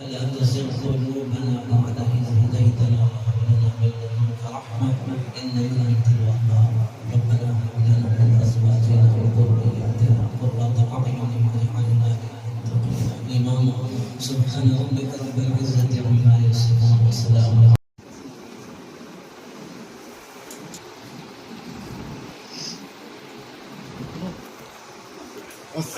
لا تزغ قلوبنا بعد إذ هديتنا وهب لنا من لدنك رحمة إنك أنت الوهاب ربنا هب لنا من أزواجنا وذرياتنا قرة أعين واجعلنا للمتقين إماما سبحان ربك رب العزة عما يصفون وسلام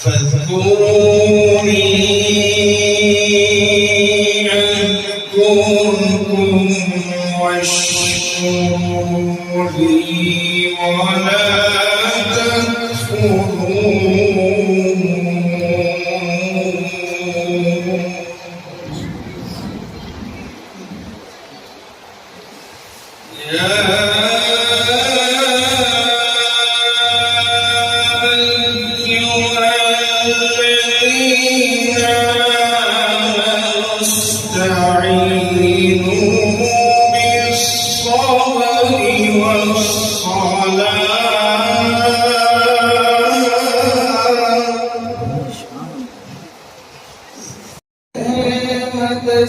فاذكروني أذكركم واشكروا لي ولا تكفرون.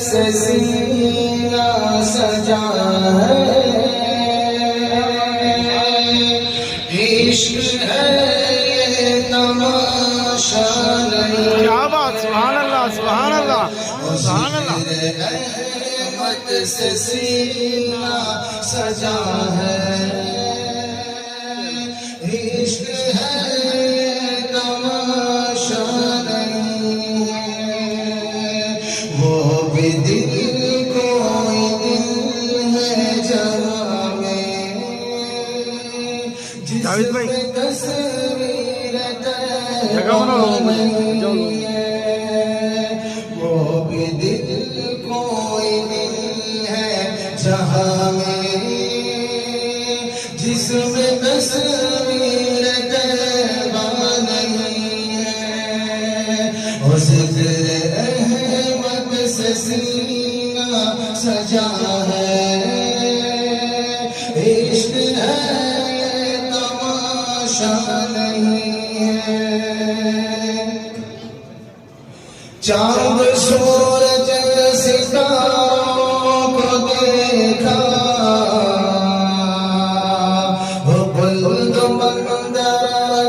سے سینہ سجا ہے عشق ہے تماشا نہیں. کیا بات، سبحان اللہ سبحان اللہ سبحان اللہ. رحمت سے سینہ سجا ہے عشق ہے تماشا نہیں ہے. وہ بھی دل کوئی دل ہے جہاں میں جس پہ تصویر نہیں ہے. وہ بھی دل کوئی دل ہے جہاں میں جس میں تصویر طیبہ نہیں ہے. اور ذکر احمد سے سینہ سجا ہے عشق ہے تماشا نہیں ہے. چاند سورج ستاروں کو دیکھا وہ بلند مندر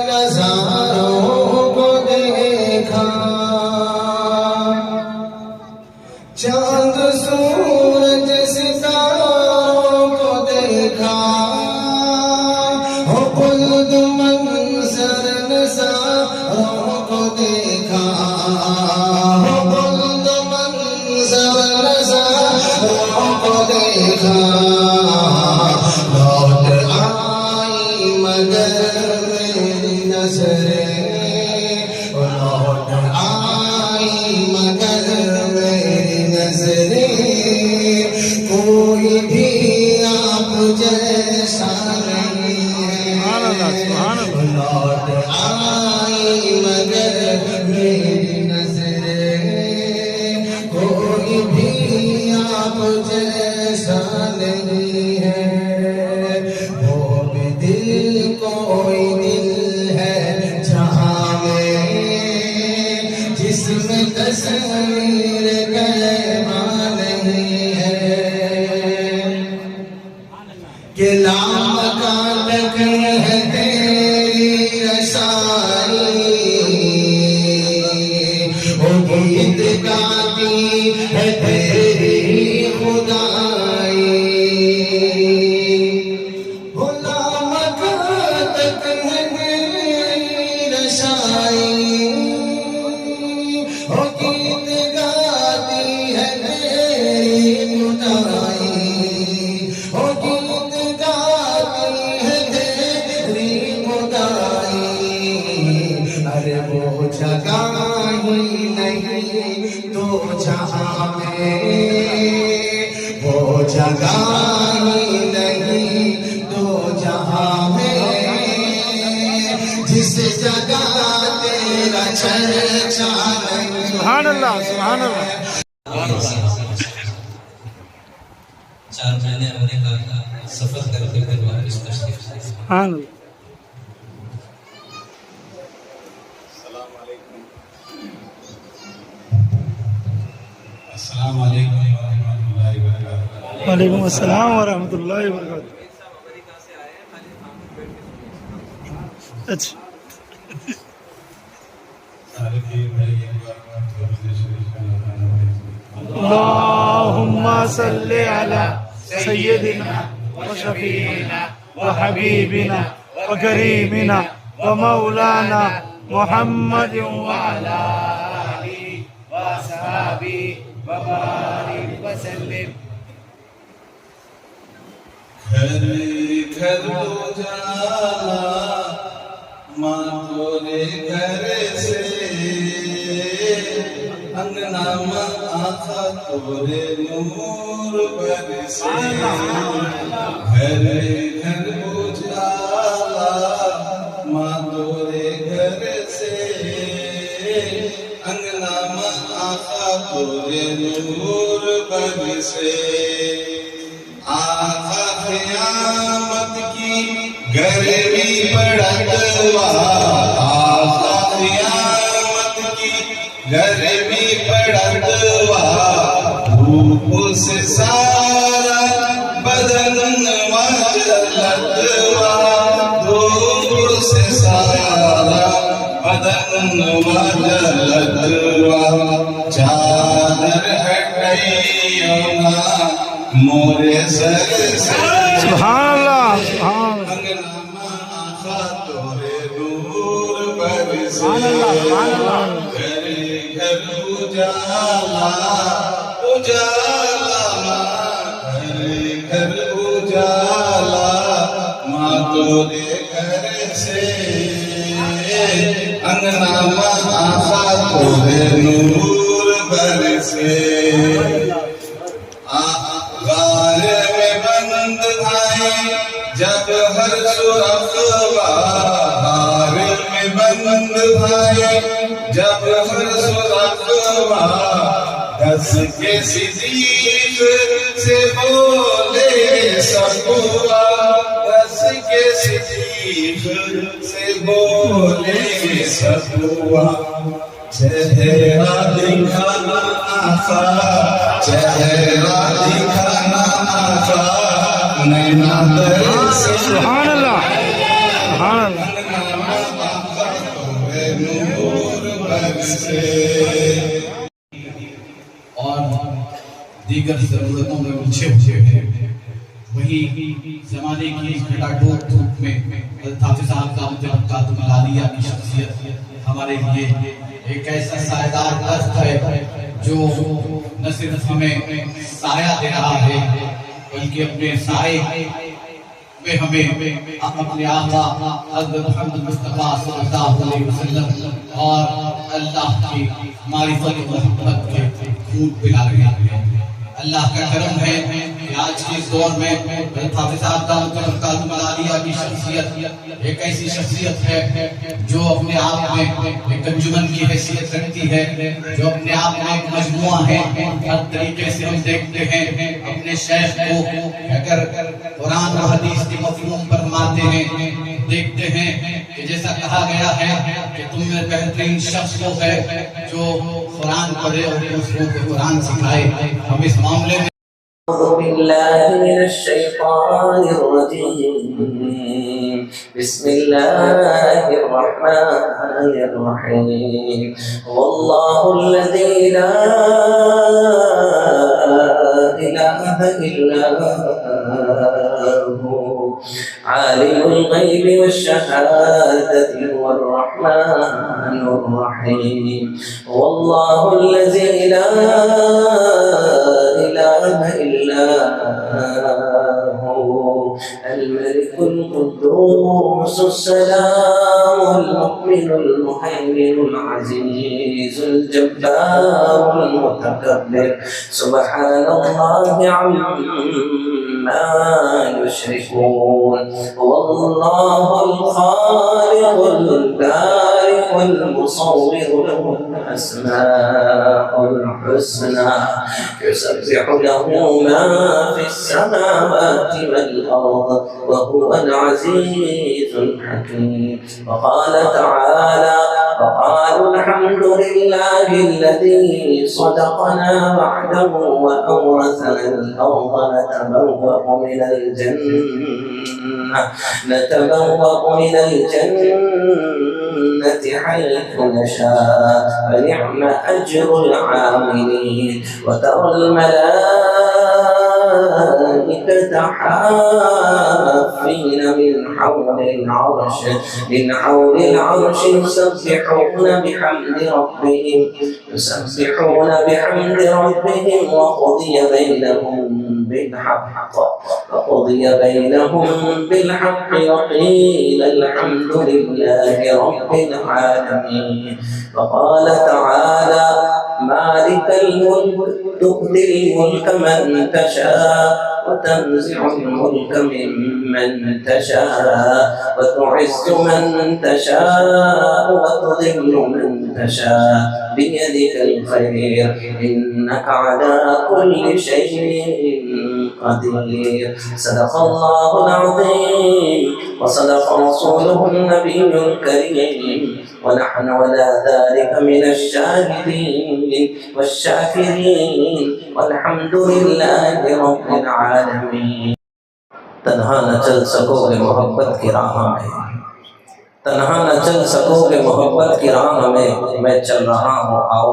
نظاروں کو دیکھا. چاند سورج ستاروں کو دیکھا وہ بلند منظر نظاروں کو دیکھا ہو بلند منظر نظاروں کو دیکھا لوٹ آئی مگر میری نظریں لوٹ آئی مگر میری نظریں کوئی بھی آپ جیسا نہیں ہے لوٹ آئی مگر میری نظریں کوئی بھی آپ جیسا نہیں ہے وہ بھی دل کوئی دل ہے جہاں میں جس میں تصویر کلمہ نہیں ہے کہ لامکان تک ہے تیری رسائی وہ گیت گاتی ہے تیری خدائی وہ لامکان تک ہے تیری رسائی وہ گیت گاتی ہے تیری خدائی وہ گیت گاتی ہے تیری خدائی ارے وہ جگہ ہی نہیں تو جہاں میں وہ جگہ ہی نہیں تو جہاں میں جس جگہ تیرا چرچا نہیں سبحان اللہ سبحان اللہ 4 مہینے امریکہ کا سفر کر کے پھر واپس تشریف لائے. سبحان اللہ السلام علیکم ورحمۃ اللہ وبرکاتہ. وعلیکم السلام ورحمۃ اللہ وبرکاتہ. اچھا اللهم صل على سيدنا وشفيعنا وحبيبنا وكريمنا ومولانا محمد وعلى آله وأصحابه وبارك وسلم. گھر گھر اجالا ماں تورے گھر سے انگنا ماں آقا تورے نور برسے. گھر گھر اجالا ماں تورے گھر سے انگنا ماں آقا تورے نور برسے. آقا قیامت کی گرمی پڑتوا آقا قیامت کی گرمی پڑتوا دھوپ سے سارا بدن مجلتوا دھوپ سے سارا بدن مجلتوا. چادر ہٹائیو نا مورے سر سے سبحان اللہ سبحان اللہ انگنا ماں آقا تورے نور برسے. سبحان اللہ سبحان اللہ. گھر گھر اجالا اجالا گھر گھر اجالا ماں تورے گھر سے انگنا ماں آقا تورے نور برسے. غار میں بند آئے جب ہر سرخوا غار میں بند آئے جب ہر سرخوا دس کے صدیق سے بولے سبوا دس کے صدیق سے بولے سبوا. چہرہ دکھانا آقا چہرہ دکھانا آقا نینا در سے. سبحان اللہ سبحان اللہ. نور برسے. اور دیگر ضرورتوں میں الجھے ہوئے ہیں. وہی زمانے کی گھٹا ڈوب دھوپ میں حضرت حافظ صاحب کا دامت برکاتہ العالیہ کی شخصیت ہمارے لیے ایک ایسا سایہ درخت ہے جو نہ صرف ہمیں سایہ دے رہا ہے بلکہ اپنے سائے میں ہمیں اپنے آقا حضرت محمد مصطفیٰ صلی اللہ علیہ وسلم اور اللہ کی معرفت و محبت کے خون پلا رہے ہیں۔ اللہ کا کرم ہے کہ آج کے دور میں حافظ صاحب دامت برکاتہ العالیہ کی شخصیت ایک ایسی شخصیت ہے جو اپنے آپ میں ایک انجمن کی حیثیت رکھتی ہے، جو اپنے آپ میں ایک مجموعہ ہے۔ ہر طریقے سے ہم دیکھتے ہیں اپنے شیخ کو اگر قرآن و حدیث کے مفہوم پر مانتے ہیں، دیکھتے ہیں کہ جیسا کہا گیا ہے کہ تم میں بہترین شخص وہ ہے جو قرآن پڑھے اور دوسروں کو قرآن سکھائے۔ ہم اس معاملے میں أعوذ بالله من الشيطان الرجيم بسم الله الرحمن الرحيم والله الذي لا إله إلا هو عالم الغيب والشهادة هو الرحمن الرحيم والله الذي لا إله إلا هو الملك القدوس السلام المؤمن المهيمن العزيز الجبار المتكبر سبحان الله عما يشركون والله الخالق البارئ المصور له الأسماء الحسنى يسبح له ما في السماوات والأرض وهو العزيز الحكيم وقال تعالى وقالوا الحمد لله الذي صدقنا وعده وأورثنا الأرض نتبوأ من الجنة حيث نشاء فنعم أجر العاملين وترى الملائكة حافين من حول العرش يسبحون بحمد ربهم وقضي بينهم بالحق وقيل الحمد لله رب العالمين وقال تعالى مالك الملك تؤتي الملك من تشاء وتنزع الملك ممن تشاء وتعز من تشاء وتذل من تشاء بيدك الخير إنك على كل شيء قدير صدق الله العظيم وصدق رسوله النبي الكريم ونحن على ذلك من الشاهدين والشاكرين والحمد لله رب العالمين تنہا نہ چل سکو گے محبت کی راہ میں تنہا نہ چل سکو گے محبت کی راہ میں میں چل رہا ہوں آؤ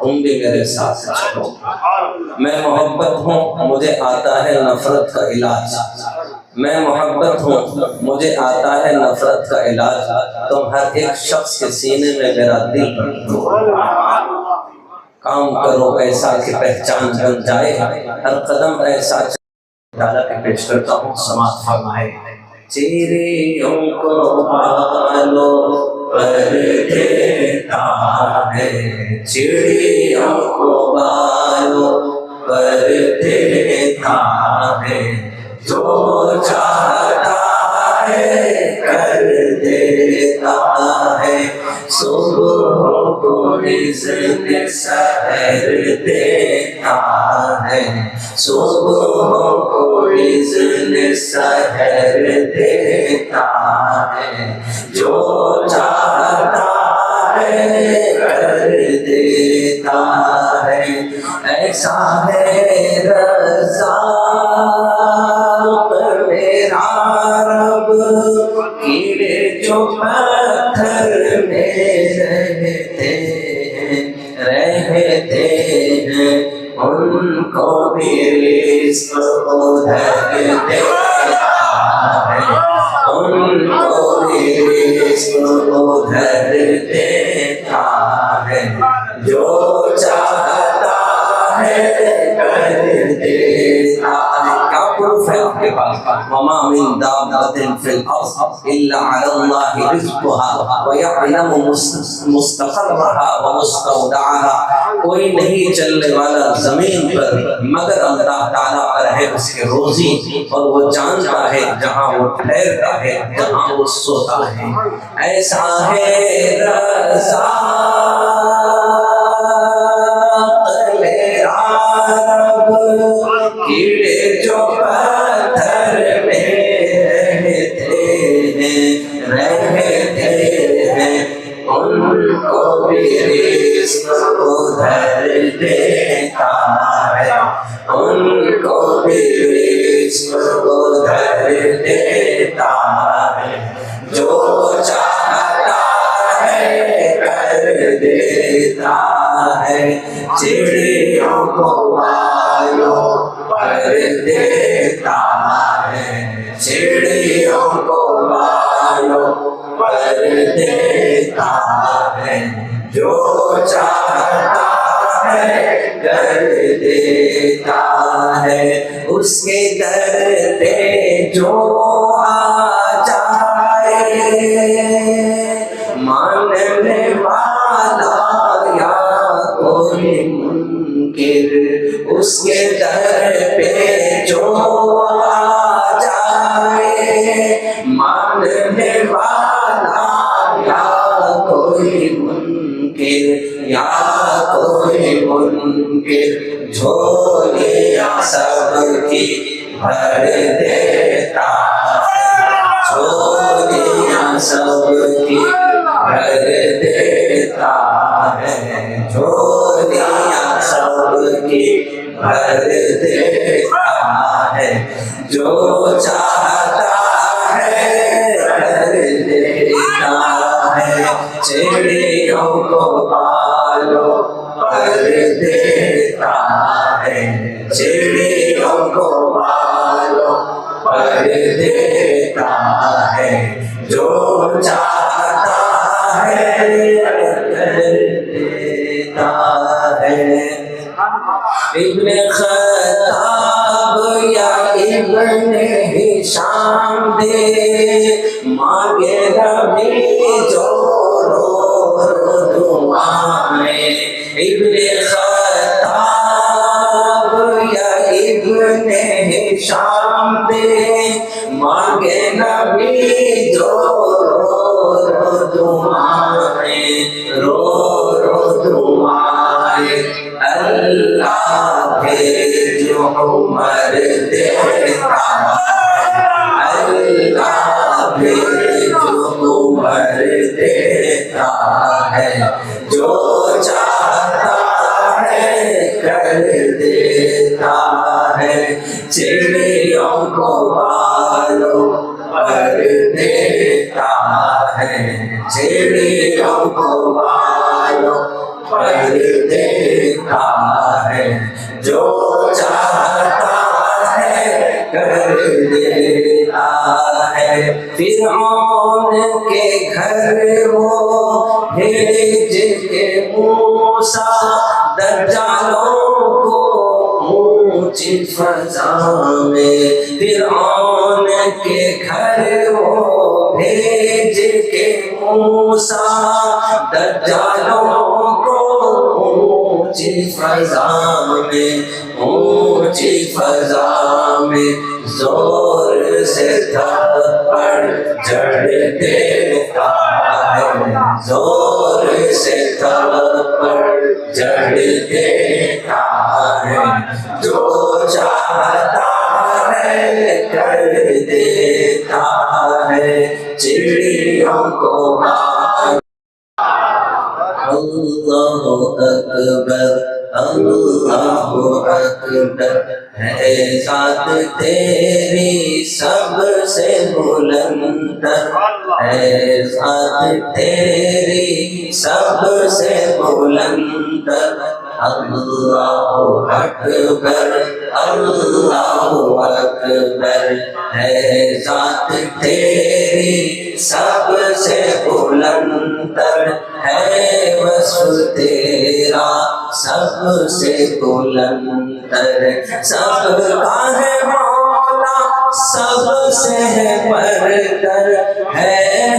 تم بھی میرے ساتھ چلو میں محبت ہوں مجھے آتا ہے نفرت کا علاج میں محبت ہوں مجھے آتا ہے نفرت کا علاج تم ہر ایک شخص کے سینے میں میرا دل رکھو کام کرو ایسا کہ پہچان بن جائے ہر قدم ایسا ڈالا کے پیش کرتا ہوں سماعت فرمائے چڑیوں کو بالوں پر دیتا ہے چڑیوں کو بالوں پر دیتا ہے جو چاہتا ہے کر دیتا ہے صبح کو اذن سحر دیتا ہے صبح کو اذن سحر دیتا ہے جو چاہتا ہے کر دیتا ہے ایسا ہے رزاق میرا رب کیڑے جو پتھر میں رہتے ہیں ان کو بھی رزق ادھر دیتا ہے ان کو بھی ادھر دیتا ہے، جو چاہتا ہے کر دیتا ہے۔ کیا پروف ہے آپ کے پاس؟ وما من دابۃ فی الارض الا علی اللہ رزقها ویعلم مستقرها ومستودعها۔ کوئی نہیں چلنے والا زمین پر مگر اللہ تعالیٰ پر ہے اس کے روزی، اور وہ جانتا ہے جہاں وہ ٹھہرتا ہے، جہاں وہ سوتا ہے۔ ایسا ہے رزاق میرا رب، کیڑے جو پتھر میں رہتے ہیں ان کو بھی رزق ادھر دیتا ہے، ان کو بھی رزق ادھر دیتا ہے، جو چاہتا ہے کر دیتا ہے، چڑیوں کو بالوں پر دیتا ہے، چڑیوں کو بالوں پر دیتا ہے، جو چاہتا ہے کر دیتا ہے، اس کے در پہ جو آ جائے ماننے والا یا کوئی منکر، اس کے در پہ جو آ جائے ماننے والا یا کوئی منکر، یا کوئی منکر، جھولیاں سب کی بھر دیتا ہے، جھولیاں سب کی بھر دیتا ہے، جھولیاں سب کی بھر دیتا ہے، جو چاہتا ہے کر دیتا ہے، چڑیوں کو بالوں پر دیتا ہے، چڑیوں کو بالوں پر دیتا ہے، جو چاہتا ہے کر دیتا ہے۔ ابن خطاب یا ابن ہشام دے مانگے نبی جو رو رو دعائیں، ابن خطاب یا ابن ہشام دے مانگے نبی جو رو رو دعائیں، رو رو دعائیں، اللہ بھیج عمر دیتا ہے، اللہ بھیج عمر دیتا ہے، جو چاہتا ہے کر دیتا ہے، چڑیوں کو بالوں پر دیتا ہے، چڑیوں کو بالوں پر دیتا ہے، جو چاہتا ہے کر دیتا ہے۔ فرعون کے گھر وہ بھیج کے موسیٰ دجالوں کو اونچی فضا میں، فرعون کے گھر وہ بھیج کے موسیٰ دجالوں کو اونچی فضا میں، اونچی فضا میں زور سے تھپڑ جڑ دیتا ہے، زور سے تھپڑ جڑ دیتا ہے، جو چاہتا ہے کر دیتا ہے، چڑیوں کو اللہ اکبر، اللہ اکبر، ہے ذات تیری سب سے بلند، ہے ذات تیری سب سے بلند، اللہ اکبر، اللہ اکبر، ہے ذات تیری سب سے بلند۔ سب سے بلندر، سب کا ہے مولا سب سے ہے برتر، ہے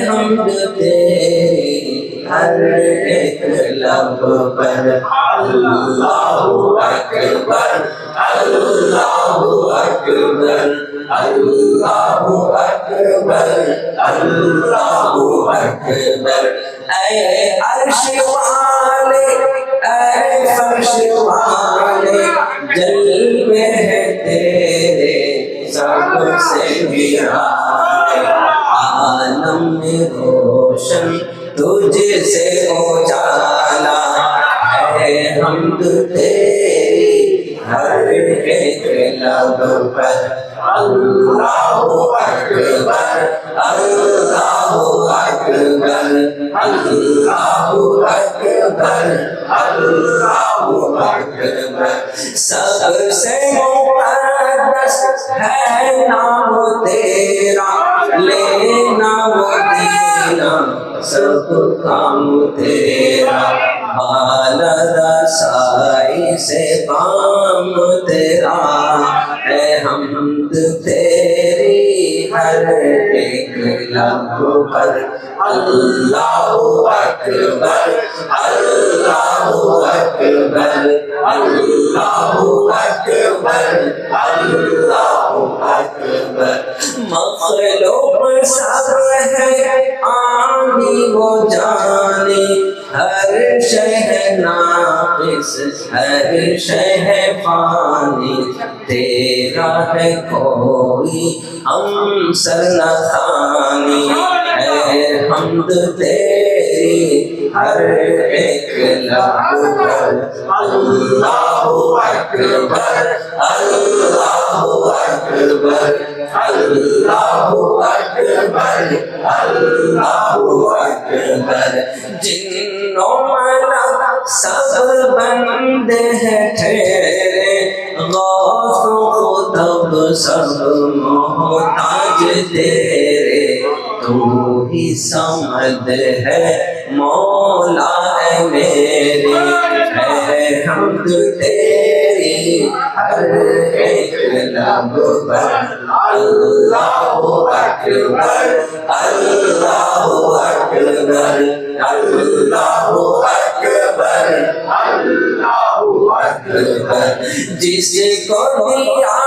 حمد تیری ہر ایک لب پر۔ اللہ اکبر اللہ اکبر اللہ اکبر اللہ اکبر۔ اے عرش والے اے فرش والے جلوے ہیں تیرے سب سے نرانے، عالم میں روشن تجھ سے اجالا، ہے حمد تیری ہر ایک لب پر۔ اللہ اکبر اللہ اکبر اللہ اکبر اللہ اکبر۔ سب سے مقدس ہے نام تیرا، لینا و دینا سب کام تیرا، بالا رسائی سے کام تیرا، ہے حمد تیری ہر ایک لب پر۔ اللہ اکبر اللہ اکبر اللہ اکبر اللہ اکبر۔ مخلوق سب ہے آنی و جانی، ہر شے ناقص ہر شے فانی، تیرا ہے کوئی ہم سر نہ ثانی، ہے حمد تیری ہر ایک لب پر۔ اللہ اکبر اللہ اکبر اللہ اکبر اللہ اکبر۔ جنوں ملک سب بندے ہیں ٹھہرے، غوث و قطب سب محتاج تیرے، تو ہی سمد ہے مولا ہے میرے، ہے حمد تیری ہر ایک لب پر۔ اللہ اکبر اللہ اکبر اللہ اکبر اللہ اکبر۔ جس کو دیا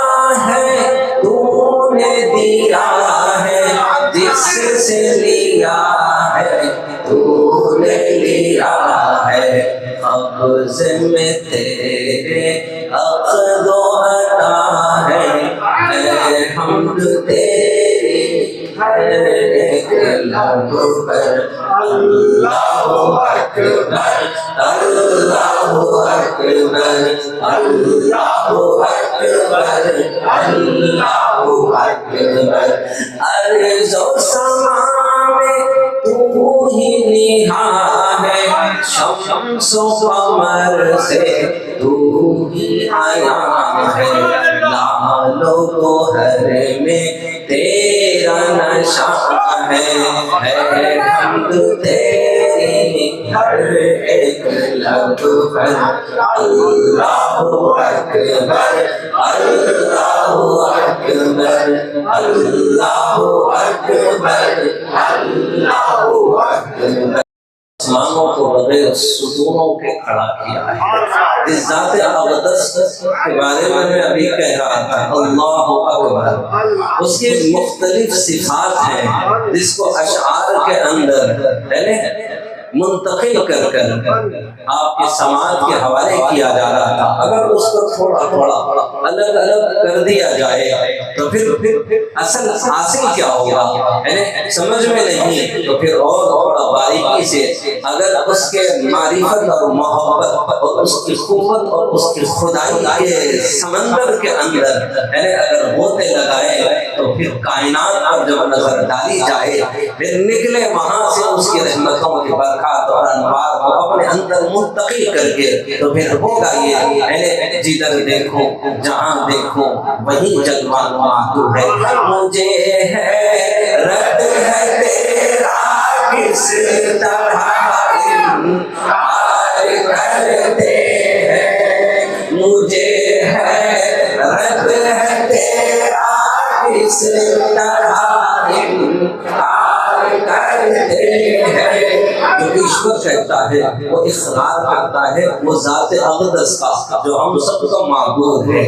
ہے تو نے دیا ہے، جس سے لیا ہے تو نے لیا ہے، قبض میں تیرے اخذ و عطا ہے، ہے حمد تیری ہر ایک لب پر۔ اللہ اکبر اللہ اکبر اللہ اکبر اللہ اکبر۔ ارض و سما میں تو ہی نہا ہے، شمس و قمر سے تو ہی آیا ہے، لال و گوہر میں تیرا نشا ہے حمد تیری ہر ایک لب پر۔ اللہ اکبر اللہ اکبر اللہ اکبر اللہ اکبر۔ آسمانوں کو بغیر ستونوں کے کھڑا کیا ہے۔ اس ذات اقدس کے بارے میں میں ابھی کہہ رہا تھا، اللہ اکبر، اس کی مختلف صفات ہیں جس کو اشعار کے اندر منتقل کر کر آپ کے سماعت کے حوالے کیا جا رہا تھا۔ اگر اس کو تھوڑا تھوڑا الگ الگ کر دیا جائے تو پھر اصل حاصل کیا ہوگا، یعنی سمجھ میں نہیں، تو پھر اور تھوڑا باریکی سے اگر اس کے معرفت اور محبت اور اس کی قوت اور اس کی خدائی کے سمندر کے اندر یعنی اگر ہوتے لگائے تو پھر کائنات پر جب نظر ڈالی جائے پھر نکلے وہاں سے اس کی رحمتوں کی برکات اور انوار کو اپنے اندر منتقل کر کے، تو پھر ہوگا یہ جدھر دیکھو جہاں دیکھو وہی جلوہ نما تو ہے۔ مجھے ہے رد ہے تیرا کس طرح انکار کرتے جو ایشور کہتا ہے وہ اقرار کرتا ہے وہ ذات اقدس کا جو ہم سب کا معبود ہے.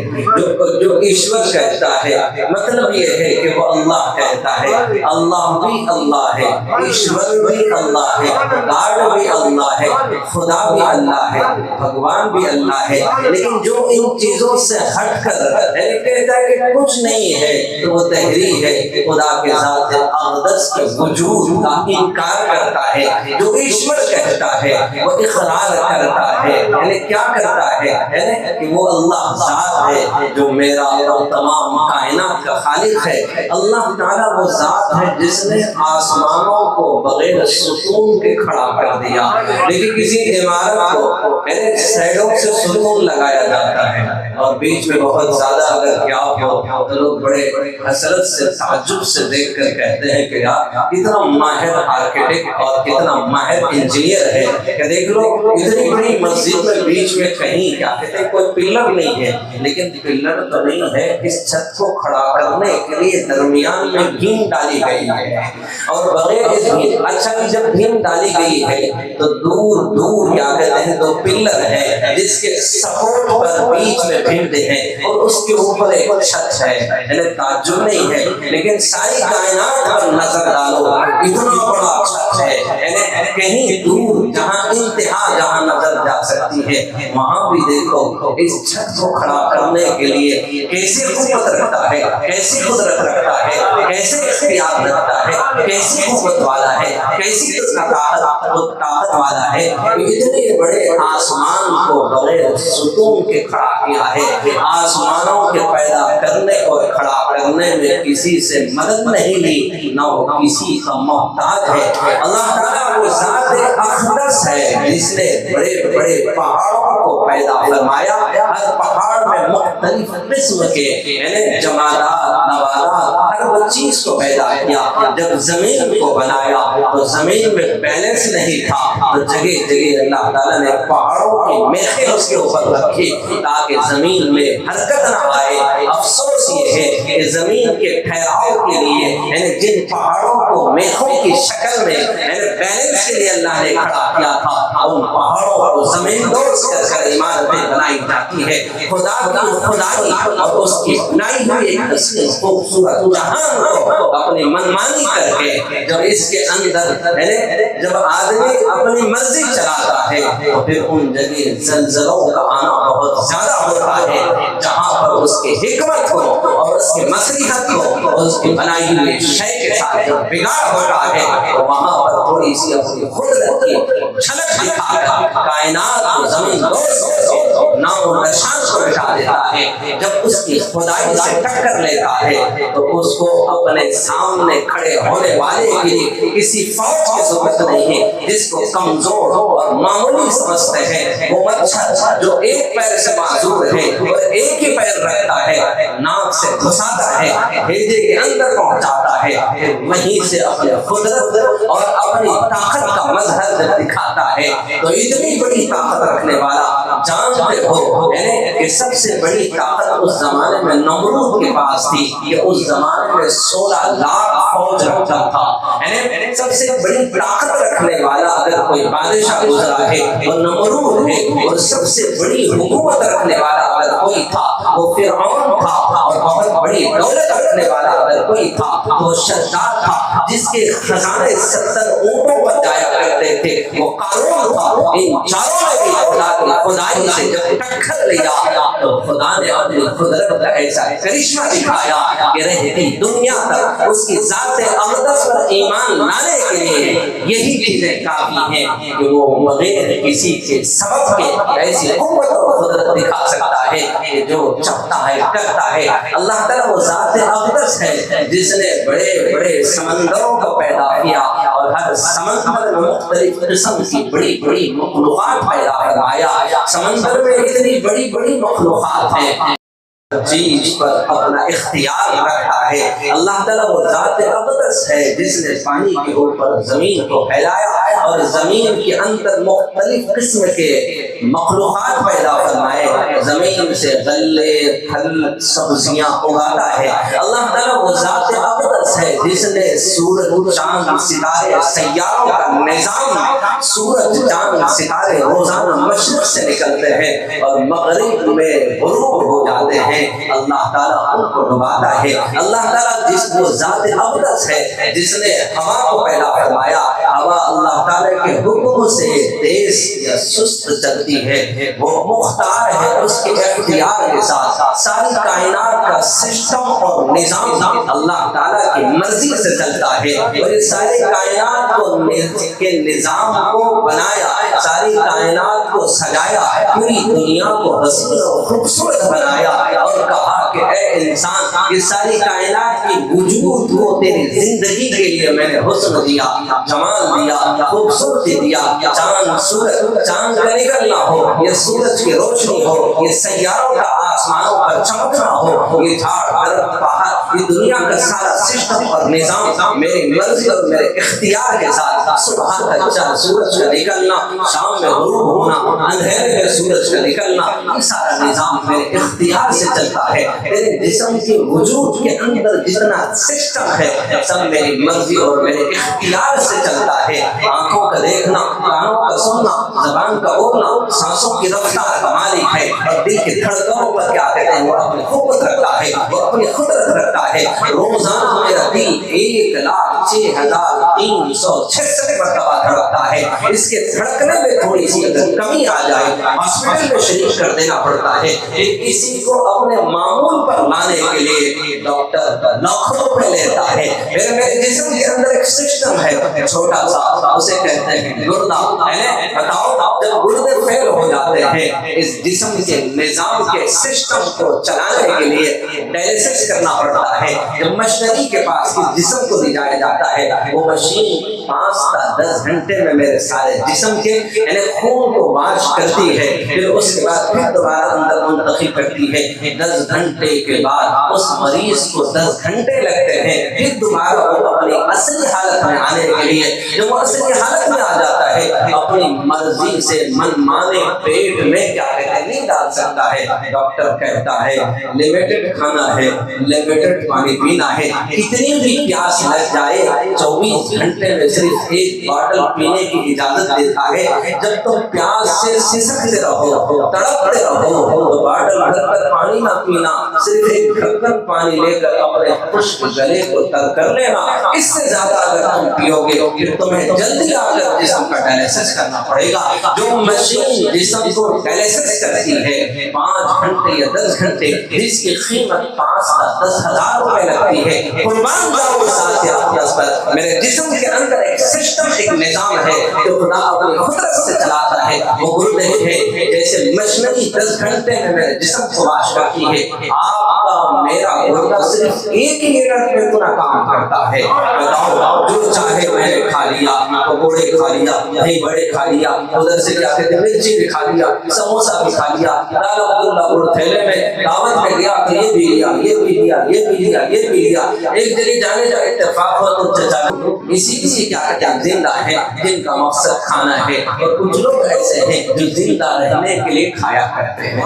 جو ایشور کہتا ہے مطلب یہ ہے کہ وہ اللہ کہتا ہے اللہ بھی اللہ ہے, ایشور بھی اللہ ہے, گاڈ بھی اللہ ہے, خدا بھی اللہ ہے, بھگوان بھی اللہ ہے. لیکن جو ان چیزوں سے ہٹ کر کہتا ہے کہ کچھ نہیں ہے تو وہ تحریف ہے, خدا کے ذات اقدس کے وجود کا انکار کرتا ہے. جو ایشور کہتا ہے وہ اقرار کرتا ہے, یعنی کیا کرتا ہے یعنی کہ وہ اللہ ذات ہے جو میرا اور تمام کائنات کا خالق ہے. اللہ تعالیٰ وہ ذات ہے جس نے آسمانوں کو بغیر ستون کے کھڑا کر دیا. لیکن کسی عمارت کو سائڈوں سے ستون لگایا جاتا ہے اور بیچ میں بہت زیادہ اگر کیا ہو تو لوگ بڑے حسرت سے تعجب سے دیکھ کر کہتے ہیں کہ یار کتنا ماہر آرکیٹیکٹ اور کتنا ماہر انجینئر ہے کہ دیکھ لو اتنی بڑی مسجد میں بیچ میں کہیں کیا کہتے ہیں کوئی پلر نہیں ہے, لیکن پلر تو نہیں ہے, اس چھت کو کھڑا کرنے کے لیے درمیان میں بھیم ڈالی گئی ہے اور بغیر اس بھیم اچھا جب بھیم ڈالی گئی ہے تو دور دور کیا کہتے ہیں دو پلر ہیں جس کے سپورٹ پر بیچ میں بھیم ہیں اور اس کے اوپر ایک چھت ہے. یعنی تعجب نہیں ہے لیکن ساری کائنات پر نظر ڈالو اتنا بڑا چھت ہے, یعنی کہیں دور جہاں انتہا جہاں نظر جا سکتی ہے وہاں بھی دیکھو اس چھت کو کھڑا کرنے کے لیے کیسی قوت رکھتا ہے, کیسی قدرت رکھتا ہے, کیسے اختیار رکھتا ہے, کیسی قوت والا ہے, کیسی طاقت والا ہے. اتنے بڑے آسمان کو بغیر ستون کے کھڑا کیا ہے. آسمانوں کے پیدا کرنے اور کھڑا کرنے میں کسی سے مدد نہیں لی, نہ وہ کسی کا محتاج ہے. اللہ تعالیٰ وہ ذات اقدس ہے جس نے بڑے بڑے پہاڑوں کو پیدا فرمایا. ہر پہاڑ میں مختلف قسم کے یعنی جمادات نباتات ہر وہ چیز کو پیدا کیا. جب زمین کو بنایا تو زمین میں بیلنس نہیں تھا تو جگہ جگہ اللہ تعالیٰ نے پہاڑوں کی میخیں اس کے اوپر رکھی تاکہ زمین میں حرکت نہ آئے. افسوس یہ ہے کہ زمین کے ٹھہراؤ کے لیے یعنی جن پہاڑوں کو میخوں کی شکل میں یعنی بیلنس کے لیے اللہ نے کھڑا کیا تھا ان پہاڑوں کو زمین دوز کر کر عمارتیں بنائی جاتی ہے. خدا کی اور اس کی بنائی ہوئی ایک حسین خوبصورت جہان کو اپنی منمانی کر کے جب اس کے اندر یعنی جب آدمی اپنی مرضی چلاتا ہے تو پھر ان جگہ زلزلوں کا آنا بہت زیادہ ہوتا ہے جہاں پر اس کی حکمت کو اور اس کی مصلحت کو اور اس کی بنائی ہوئی شے کے ساتھ جب بگاڑ ہوتا ہے تو وہاں پر تھوڑی سی اپنی قدرت کی جھلک دکھا کر کائنات کو زمین دوز نام و نشان کو مٹا دیتا ہے. جب اس کی خدائی سے ٹکر لیتا ہے تو اس کو اپنے سامنے کھڑے ہونے والے کے لیے کسی فوج کی ضرورت نہیں ہے. جس کو کمزور اور معمولی سمجھتے ہیں وہ مچھر جو ایک پیر سے معذور ہے اور ایک ہی پیر رکھتا ہے ناک سے گھساتا ہے بھیجے کے اندر پہنچاتا ہے وہیں سے اپنے قدرت اور اپنی طاقت کا مظہر جب دکھاتا ہے تو اتنی بڑی طاقت رکھنے والا جانتے ہو یعنی کہ سب سے بڑی طاقت اس زمانے میں نمرود کے پاس تھی کہ اس زمانے میں 16 لاکھ فوج رکھتا تھا. یعنی سب سے بڑی طاقت رکھنے والا اگر کوئی بادشاہ گزرا ہے وہ نمرود ہے اور سب سے بڑی حکومت رکھنے والا اگر کوئی تھا وہ فرعون تھا اور بہت بڑی دولت رکھنے والا اگر کوئی تھا تو وہ شداد تھا جس کے خزانے 70 اونٹوں پر جایا کرتے تھے وہ قارون تھا. ان چاروں نے بھی خدا کی خدائی سے جب ٹکر لیا تو خدا نے اپنی قدرت کا ایسا کرشمہ دکھایا کہ رہتی دنیا تک اس کی ذات اقدس پر ایمان لانے کے لیے یہی چیزیں کافی ہیں کہ وہ بغیر کسی کے سبب کے ایسی قوت و قدرت دکھا سکتا ہے کہ جو چاہتا ہے کرتا ہے. اللہ تعالیٰ وہ ذات اقدس ہے جس نے بڑے بڑے سمندروں کو پیدا کیا اور ہر سمندر میں مختلف قسم کی بڑی بڑی مخلوقات پیدا کروایا. سمندر میں اتنی بڑی بڑی مخلوقات ہیں چیز پر اپنا اختیار رکھا ہے. اللہ تعالیٰ وہ ذات اقدس ہے جس نے پانی کے اوپر زمین کو پھیلایا اور زمین کے اندر مختلف قسم کے مخلوقات پیدا فرمائے، زمین سے غلے پھل سبزیاں اگاتا ہے۔ اللہ تعالیٰ وہ ذات اقدس ہے جس نے سورج چاند ستارے سیاروں کا نظام، سورج چاند ستارے روزانہ مشرق سے نکلتے ہیں اور مغرب میں غروب ہو جاتے ہیں، اللہ تعالیٰ ان کو ڈباتا ہے۔ اللہ تعالیٰ جس وہ ذات اقدس ہے جس نے ہوا کو پیدا فرمایا، ہوا اللہ تعالیٰ کے حکم سے تیز یا سست چلتی ہے، وہ مختار ہے اس کے اختیار کے ساتھ۔ ساری کائنات کا سسٹم اور نظام اللہ تعالیٰ کی مرضی سے چلتا ہے، اور یہ ساری کائنات کو کے نظام کو بنایا، ساری کائنات کو سجایا، پوری دنیا کو حسین اور خوبصورت بنایا اور کہا کہ اے انسان، یہ ساری کائنات کی وجود کو تیری زندگی کے لیے میں نے حسن دیا، جمال دیا، خوبصورتی دیا۔ چاند سورج، چاند کا نکلنا ہو، یہ سورج کی روشنی ہو، یہ سیاروں کا آسمانوں پر چمکنا ہو، یہ جھاڑ درخت پہاڑ، یہ دنیا کا سارا سسٹم اور نظام میری مرضی اور میرے اختیار کے ساتھ۔ صبح کا چاند سورج کا نکلنا، شام میں غروب ہونا، اندھیرے میں سورج کا نکلنا، یہ سارا نظام میرے اختیار سے چلتا ہے۔ میرے جسم کے وجود کے اندر جتنا سسٹم ہے سب میری مرضی اور میرے اختیار سے چلتا ہے۔ آنکھوں کا دیکھنا، کانوں کا سننا، زبان کا بولنا، سانسوں کی رفتار کا مالک ہے، اور دل کی دھڑکنوں پر کیا کہتے ہیں وہ اپنی قوت رکھتا ہے، وہ اپنی قدرت رکھتا ہے۔ روزانہ میرا دل 1,06,366 مرتبہ دھڑکتا ہے، اس کے دھڑکنے میں تھوڑی سی اگر کمی آ جائے ہاسپٹل میں شریک کر دینا پڑتا ہے۔ کسی کو اپنے معمول پر لانے کے لیے ڈاکٹر لاکھوں روپے لیتا ہے۔ میرے جسم کے اندر ایک سسٹم ہے چھوٹا سا، اسے کہتے ہیں گردہ۔ بتاؤ جب گردے فیل ہو جاتے ہیں، اس جسم کے نظام کے سسٹم کو چلانے کے لیے ڈائلیسس کرنا پڑتا ہے۔ جب مشینری کے پاس اس جسم کو لے جایا جاتا ہے، وہ مشین 5 تا 10 گھنٹے میں میرے سارے جسم کے یعنی خون کو واش کرتی ہے، پھر اس کے بعد پھر دوبارہ اندر منتقل کرتی ہے۔ 10 گھنٹے کے بعد اس مریض کو 10 گھنٹے لگتے ہیں پھر دوبارہ وہ اپنی اصلی حالت میں آنے کے لیے۔ جب وہ اصلی حالت میں آ جاتا ہے، اپنی مرضی سے من مانے پیٹ میں کیا کہتے ہیں نہیں ڈال سکتا ہے۔ ڈاکٹر کہتا ہے لمیٹڈ کھانا ہے، لمیٹڈ پانی پینا ہے، کتنی بھی پیاس لگ جائے 24 گھنٹے میں صرف 1 باٹل پینے کی اجازت دیتا ہے۔ جب تم پیاس سے سسکتے رہو، تڑپتے رہو، تو باٹل بھر کر پانی نہ پینا، صرف 1 ڈھکن پانی لے کر اپنے خشک گلے کو تر کر لینا۔ اس سے زیادہ اگر تم پیو گے پھر تمہیں جلدی آ کر جسم کا ڈائلیسس کرنا پڑے گا۔ جو مشین جسم کو ڈائلیسس کرتی ہے 5 گھنٹے یا 10 گھنٹے، جس کی قیمت 5 تا 10 ہزار روپے لگتی ہے، قربان جاؤ ذات اقدس پر۔ میرے جسم کے اندر ایک سسٹم، ایک نظام ہے جو خدا اپنی قدرت سے چلاتا ہے۔ وہ گردے ہیں جیسے مشینری 10 گھنٹے میں میرے جسم کو واش کرتی ہے، آپ کا میرا گردہ صرف 1 منٹ میں پورا کام کرتا ہے۔ بتاؤ جو چاہے میں نے کھا لیا، پکوڑے کھا لیا، دہی بڑے کھا لیا، ادھر سے کیا کہتے ہیں مرچی بھی کھا لیا، سموسا بھی کھا لیا، دال عبداللہ اور تھیلے میں دعوت میں گیا کہ یہ بھی لیا، یہ بھی لیا، یہ بھی لیا، یہ بھی لیا۔ ایک جگہ جانے کا اتفاق ہوا تو چچا اسی کیا کہتے ہیں زندہ ہے جن کا مقصد کھانا ہے، اور کچھ لوگ ایسے ہیں جو زندہ رہنے کے لیے کھایا کرتے ہیں۔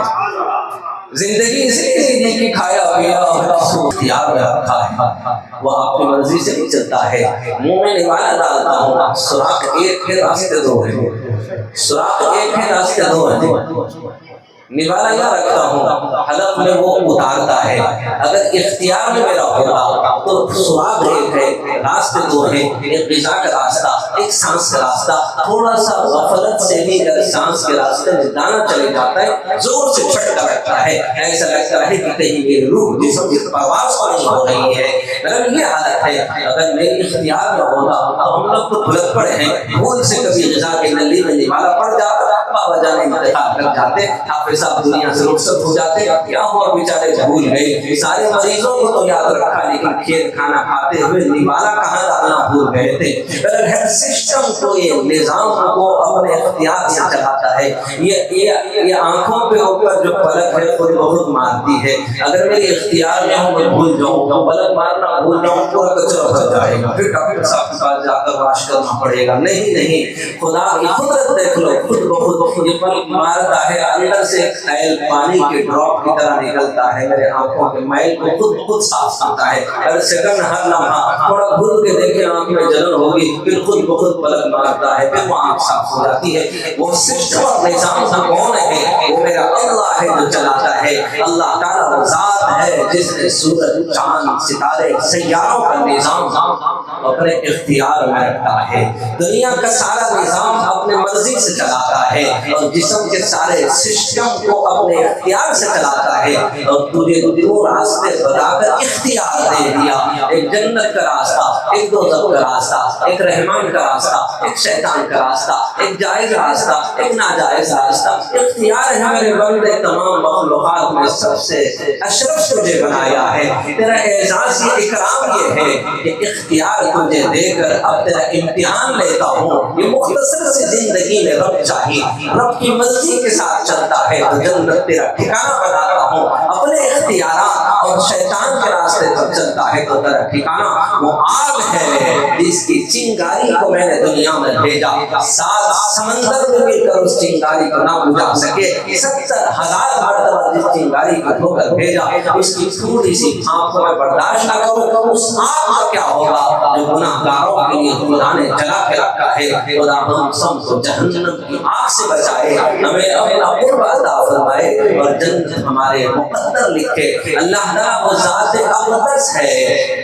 زندگی اس لیے زندگی کی کھایا پیا اور اختیار میں رکھا ہے، وہ آپ کی مرضی سے نہیں چلتا ہے۔ منہ میں نوالا ڈالتا ہوں، سوراخ ایک ہے راستے 2 ہیں، سوراخ ایک ہے راستے 2 ہیں، نوالا یا رکھتا ہوں، حلق میں وہ اتارتا ہے۔ اگر اختیار میں میرا ہوتا تو سوراخ ایک ہے، راستے 2 ہیں، ایک غذا کا راستہ، ایک سانس کا راستہ۔ تھوڑا سا غفلت سے بھی اگر سانس کے راستے میں دانا چلے جاتا ہے، زور سے چھٹکا لگتا ہے، ایسا لگتا ہے کہ کہیں میری روح جسم کی پرواز نہیں ہو رہی ہے۔ مطلب یہ حالت ہے۔ اگر میری اختیار میں ہوتا تو ہم لوگ تو بھلک پڑے ہیں، بھول سے کبھی غذا کی نلی میں نوالا پڑ جاتا، بابا جان انتقال کر جاتے، حافظ صاحب دنیا سے رخصت ہو جاتے، کیا ہوا بیچارے بھول گئے۔ سارے مریضوں کو تو یاد رکھا لیکن کھیر کھانا کھاتے ہوئے نوالا کہاں ڈالنا بھول گئے تھے۔ ہر سسٹم کو یہ نظام کو اپنے اختیار سے چلاتا ہے۔ یہ آنکھوں پہ اوپر جو پلک ہے خود بہت مارتی ہے، اگر میری اختیار میں ہوں میں بھول جاؤں تو پلک مارنا بھول جاؤں پورا کچرا بھر جائے گا، پھر ڈاکٹر صاحب کے پاس جا کر واش کرنا پڑے گا۔ نہیں، خدا کی قدرت دیکھ لو، خود بخود یہ پلک مارتا ہے اندر سے ایک خیل پانی کے ڈراپ کی طرح نکلتا ہے میرے آنکھوں کے میل کو خود صاف کرتا ہے. ہر سیکنڈ ہر لمحہ تھوڑا گھر کے دیکھے آنکھ میں جلن ہوگی پھر خود بخود پلک مارتا ہے پھر وہ آنکھ صاف ہو جاتی ہے. وہ سسٹم اور نظام کون ہے؟ وہ میرا اللہ ہے جو چلاتا ہے. اللہ تعالیٰ وہ ذات ہے جس نے سورج چاند ستارے سیاروں کا نظام اپنے اختیار میں رکھتا ہے. دنیا کا سارا نظام اپنے مرضی سے چلاتا ہے اور جسم کے سارے سسٹم کو اپنے اختیار سے چلاتا ہے. اور تجھے دو راستے بتا کر اختیار دے دیا، ایک جنت کا راستہ، ایک دوزخ کا راستہ، ایک رحمان کا راستہ، ایک شیطان کا راستہ، ایک جائز راستہ، ایک ناجائز راستہ. اختیار ہے میرے بندے، تمام مخلوقات میں سب سے اشرف تجھے بنایا ہے. تیرا اعزاز یہ اکرام یہ ہے کہ اختیار تجھے دے کر اب تیرا امتحان لیتا ہوں. یہ مختصر سی زندگی میں رب چاہیے، رب کی مرضی کے ساتھ چلتا ہے تو جنت تیرا ٹھکانہ بناتا ہوں. اپنے اختیارات اور شیطان کے راستے پر چلتا ہے تو تیرا ٹھکانہ وہ آگ ہے جس کی چنگاری کو میں نے دنیا میں بھیجا. 7 سمندر میں مل کر اس چنگاری کو نہ بجھا سکے. 70,000 مرتبہ جس چنگاری کو دھو کر بھیجا، اس کی تھوڑی سی بھاپ کو میں برداشت نہ کروں. اس آگ کا کیا ہوگا جو گناہ گاروں کے لیے خدا نے جلا کے رکھا ہے. خدا ہم سب کو جہنم کی آگ سے بچائے، ہمیں اپنا قرب عطا فرمائے اور جنت ہمارے مقدر لکھے. اللہ تعالیٰ وہ ذات اقدس ہے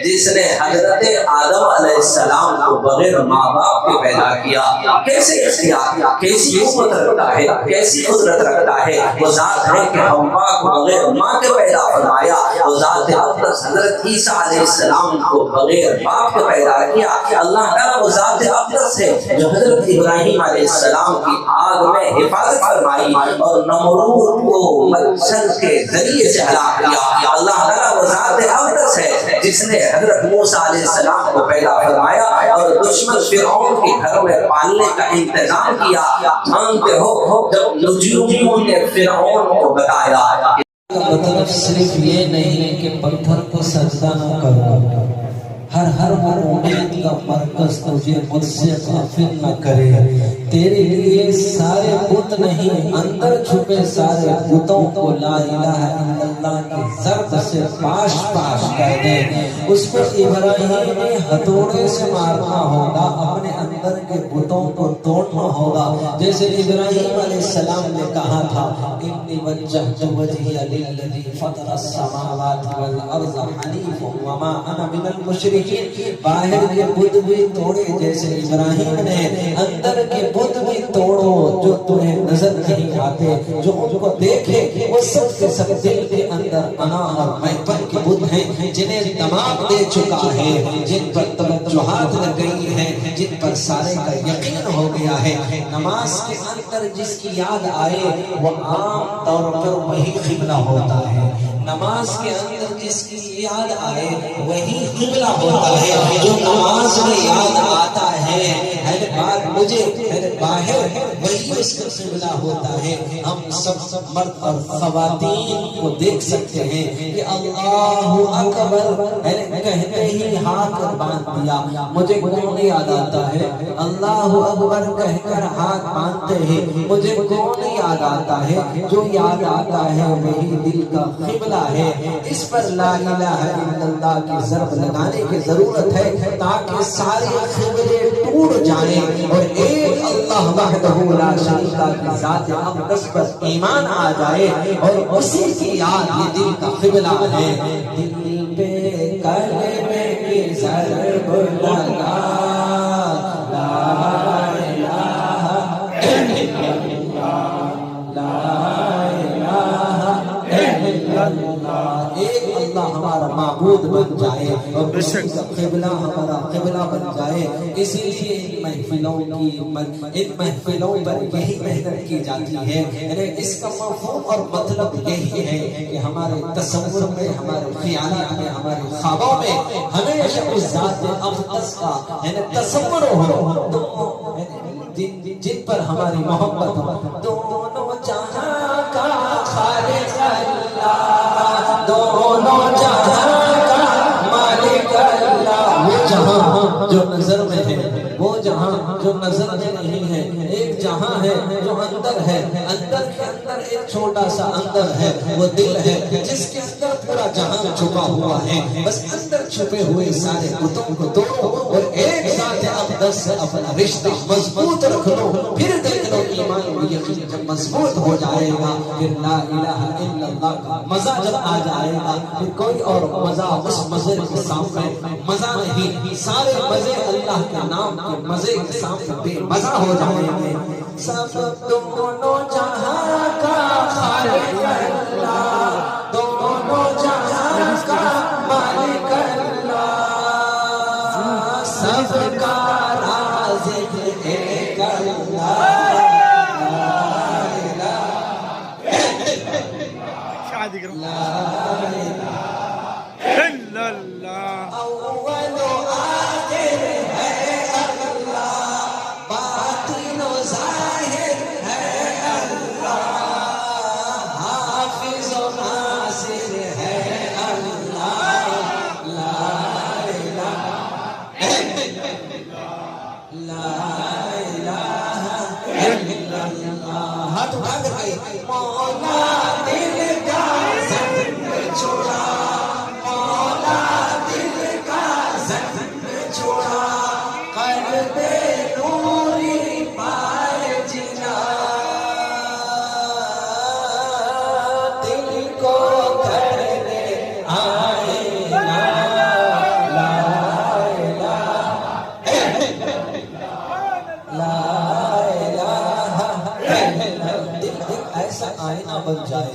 جس نے حضرت آدم علیہ السلام کو بغیر ماں باپ کے پیدا کیا. کیسے اختیار، کیسی قوت رکھتا ہے، کیسی قدرت رکھتا ہے. وہ ذات ہے کہ حوا کو بغیر ماں کے پیدا فرمایا. وہ ذات اقدس حضرت عیسیٰ علیہ السلام کو بغیر باپ کے پیدا کیا. اللہ تعالیٰ وہ ذات اقدس ہے جو حضرت ابراہیم علیہ السلام کی آگ میں حفاظت فرمائی اور نمرود کو مچھر کے ذریعے سے ہلاک کیا. اللہ تعالیٰ وہ ذات اقدس ہے جس نے حضرت موسیٰ علیہ السلام کو پیدا فرمایا اور دشمن فرعون کے گھر میں پالنے کا انتظام کیا. جانتے ہو جب نجومیوں نے فرعون کو بتایا مطلب صرف یہ نہیں کہ پتھر کو سجدہ نہ کرو، ہر وہ امید کا مرکز تجھے مجھ سے غافل نہ کرے. تیرے لیے سارے بت نہیں، اندر چھپے سارے بتوں کو لا الہ الا اللہ کی ضرب سے پاش پاش کر دے. اس پر ابراہیم نے ہتھوڑے سے مارنا ہوگا، اپنے اندر کے بتوں کو توڑنا ہوگا. جیسے ابراہیم علیہ السلام نے کہا تھا انی وجہت وجہی للذی فطر السماوات والارض حنیفا وما انا من المشرکین. باہر کے بت بھی توڑے جیسے ابراہیم نے، اندر کے بت بھی توڑو جو تمہیں نظر نہیں آتے، جو ان کو دیکھے وہ سب کے سب دل کے اندر انا اور میں پر کے بت ہیں جنہیں دماغ دے چکا ہے، جن پر توجہات لگ گئی ہیں، جن پر سارے کا یقین ہو گیا ہے. نماز کے اندر جس کی یاد آئے وہ عام طور پر وہی قبلہ ہوتا ہے. نماز کے اندر جس کی یاد آئے وہی قبلہ ہوتا ہے. جو نماز میں یاد آتا ہے بات مجھے باہر وہی اس کا قبلہ ہوتا ہے. ہم سب مرد اور خواتین کو دیکھ سکتے ہیں کہ اللہ اکبر کہتے ہی ہاتھ باندھ دیا. مجھے کون یاد آتا ہے؟ اللہ اکبر کہہ کر ہاتھ باندھتے ہیں مجھے کون یاد آتا ہے؟ جو یاد آتا ہے وہی دل کا قبلہ ہے. اس پر لا الہ الا اللہ کی ضرب لگانے کی ضرورت ہے تاکہ سارے قبلے ٹوٹ جائیں اور ایک اللہ وحدہ لا شریک کی ذات اقدس پر ایمان آ جائے اور اسی کی یاد یہ دل کا قبلہ ہے. دل پہ کلمے کی ضرب لگا لا الہ الا اللہ لا الہ الا اللہ. ایک اللہ ہمارا معبود بن جائے اور اسی کا قبلہ ہمارا قبلہ بن جائے. اسی لیے ان محفلوں پر یہی محنت کی جاتی ہے. اس کا مفہوم اور مطلب یہی ہے کہ ہمارے تصور میں، ہمارے خیالات میں، ہمارے خوابوں میں ہمیشہ اس ذات اقدس کا تصور ہو جن پر ہماری محبت ہو. دونوں جہاں کا خالق اللہ، دونوں جہاں کا مالک اللہ. وہ جہاں جو نظر میں ہے، وہ جہاں جہاں جو نظر میں نہیں ہے، ایک جہاں ہے جو اندر ہے، اندر کے اندر ایک چھوٹا سا اندر ہے، وہ دل ہے جس کے اندر پورا جہاں چھپا ہوا ہے۔ بس اندر چھپے ہوئے سارے بتوں کو توڑو اور ایک ذات اقدس سے اپنا رشتہ مضبوط رکھ لو، پھر دیکھ لو ایمان و یقین جب مضبوط ہو جائے گا، پھر لا الہ الا اللہ کا مزہ جب آ جائے گا، پھر کوئی اور مزہ اس مزے کے سامنے مزہ نہیں، سارے مزے اللہ کے نام کے مزے کے سامنے بے مزہ ہو جائیں گے۔ سب دونوں جہاں کا خالق اللہ، دونوں جہاں کا مالک اللہ، سب کا رازق ایک اللہ۔ شادی کرو اللہ اول و آخر ہے اللہ، باطن و ظاہر ہے اللہ، حافظ و ناصر ہے اللہ، لا الہ الا اللہ۔ ہاتھ اٹھا کر کے مولا دل کا زنگ چھوڑا، مولا دل کا زنگ چھوڑا، قلب نوری پائے جنا، دل کو کرنے آئے نا، لا ایسا آئینہ بن جائے۔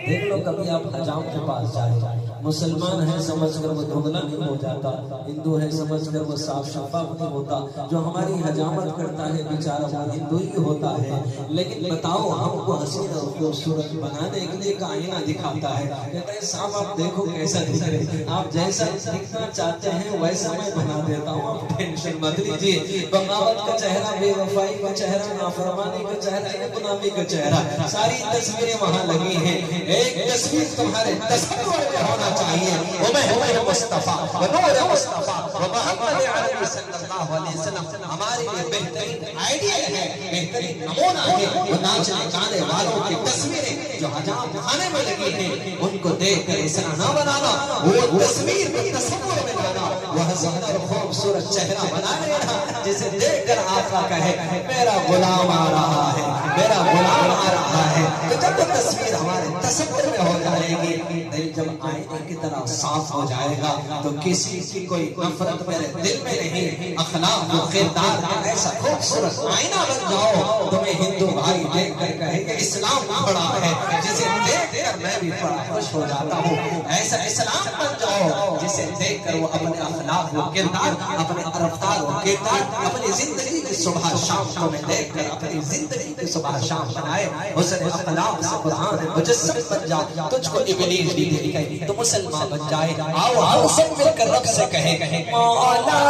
دیکھ لو کبھی آپ حجام کے پاس جائیں، مسلمان ہے سمجھ کر وہ دھندلا نہیں ہو جاتا، ہندو ہے سمجھ کر وہ صاف شفاف نہیں ہوتا، جو ہماری حجامت کرتا ہے بیچارہ وہ ہندو ہی ہوتا ہے، لیکن بتاؤ ہم کو حسین اور خوبصورت بنانے کے لیے ایک آئینہ دکھاتا ہے، کہتا ہے صاحب آپ دیکھو کیسا دکھ رہے، آپ جیسا دکھنا چاہتے ہیں ویسا میں بنا دیتا ہوں، آپ ٹینشن مت لیجیے۔ بغاوت کا چہرہ، بے وفائی کا چہرہ، نافرمانی کا چہرہ، غلامی کا چہرہ، ساری تصویریں وہاں لگی ہیں۔ ایک تصویر تمہارے تصور میں ہونا چاہیے، وہ محمد مصطفیٰ و نور مصطفیٰ و محمد عربی صلی اللہ علیہ وسلم ہمارے لیے بہترین آئیڈیل ہے، بہترین نمونہ ہے۔ وہ ناچنے گانے والوں کی تصویریں جو حجام خانے میں لگی ہیں ان کو دیکھ کر اس طرح نہ بنانا، وہ تصویر کو تصور میں لانا، وہ حسین اور خوبصورت چہرہ بنا لینا جسے دیکھ کر آقا کہے میرا غلام آ رہا ہے، میرا غلام آ رہا ہے۔ تو جب وہ تصویر ہمارے تصور میں ہو جائے گی، دل جب آئینے کی طرح صاف ہو جائے گا تو کسی کی کوئی نفرت میرے دل میں نہیں۔ اخلاق و کردار کا ایسا خوبصورت آئینہ بن جاؤ، تمہیں ہندو بھائی دیکھ کر کہے کہ اسلام بڑا ہے، جسے دیکھ کر میں بھی بڑا خوش ہو جاتا ہوں۔ ایسا اسلام بن جاؤ جسے دیکھ کر وہ اپنے اخلاق و کردار، اپنے رفتار و کردار، اپنی زندگی کی صبح شام کو میں دیکھ کر اپنی زندگی کی صبح شام بنائے۔ حسن اخلاق سے قرآن مجسم بن جا، تجھ کو ابلیس بھی دیکھے تو مسلمان بن جائے۔ آؤ آؤ سب مل کر رب سے کہے مولا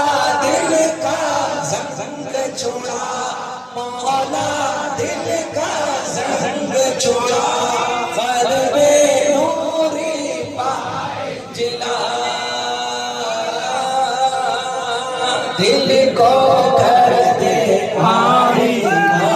دل کا زنگ چھوڑا، مولا دل کا زنگ چھوڑا، قلب نوری پائے جلا، دل کو کر دے آئینہ،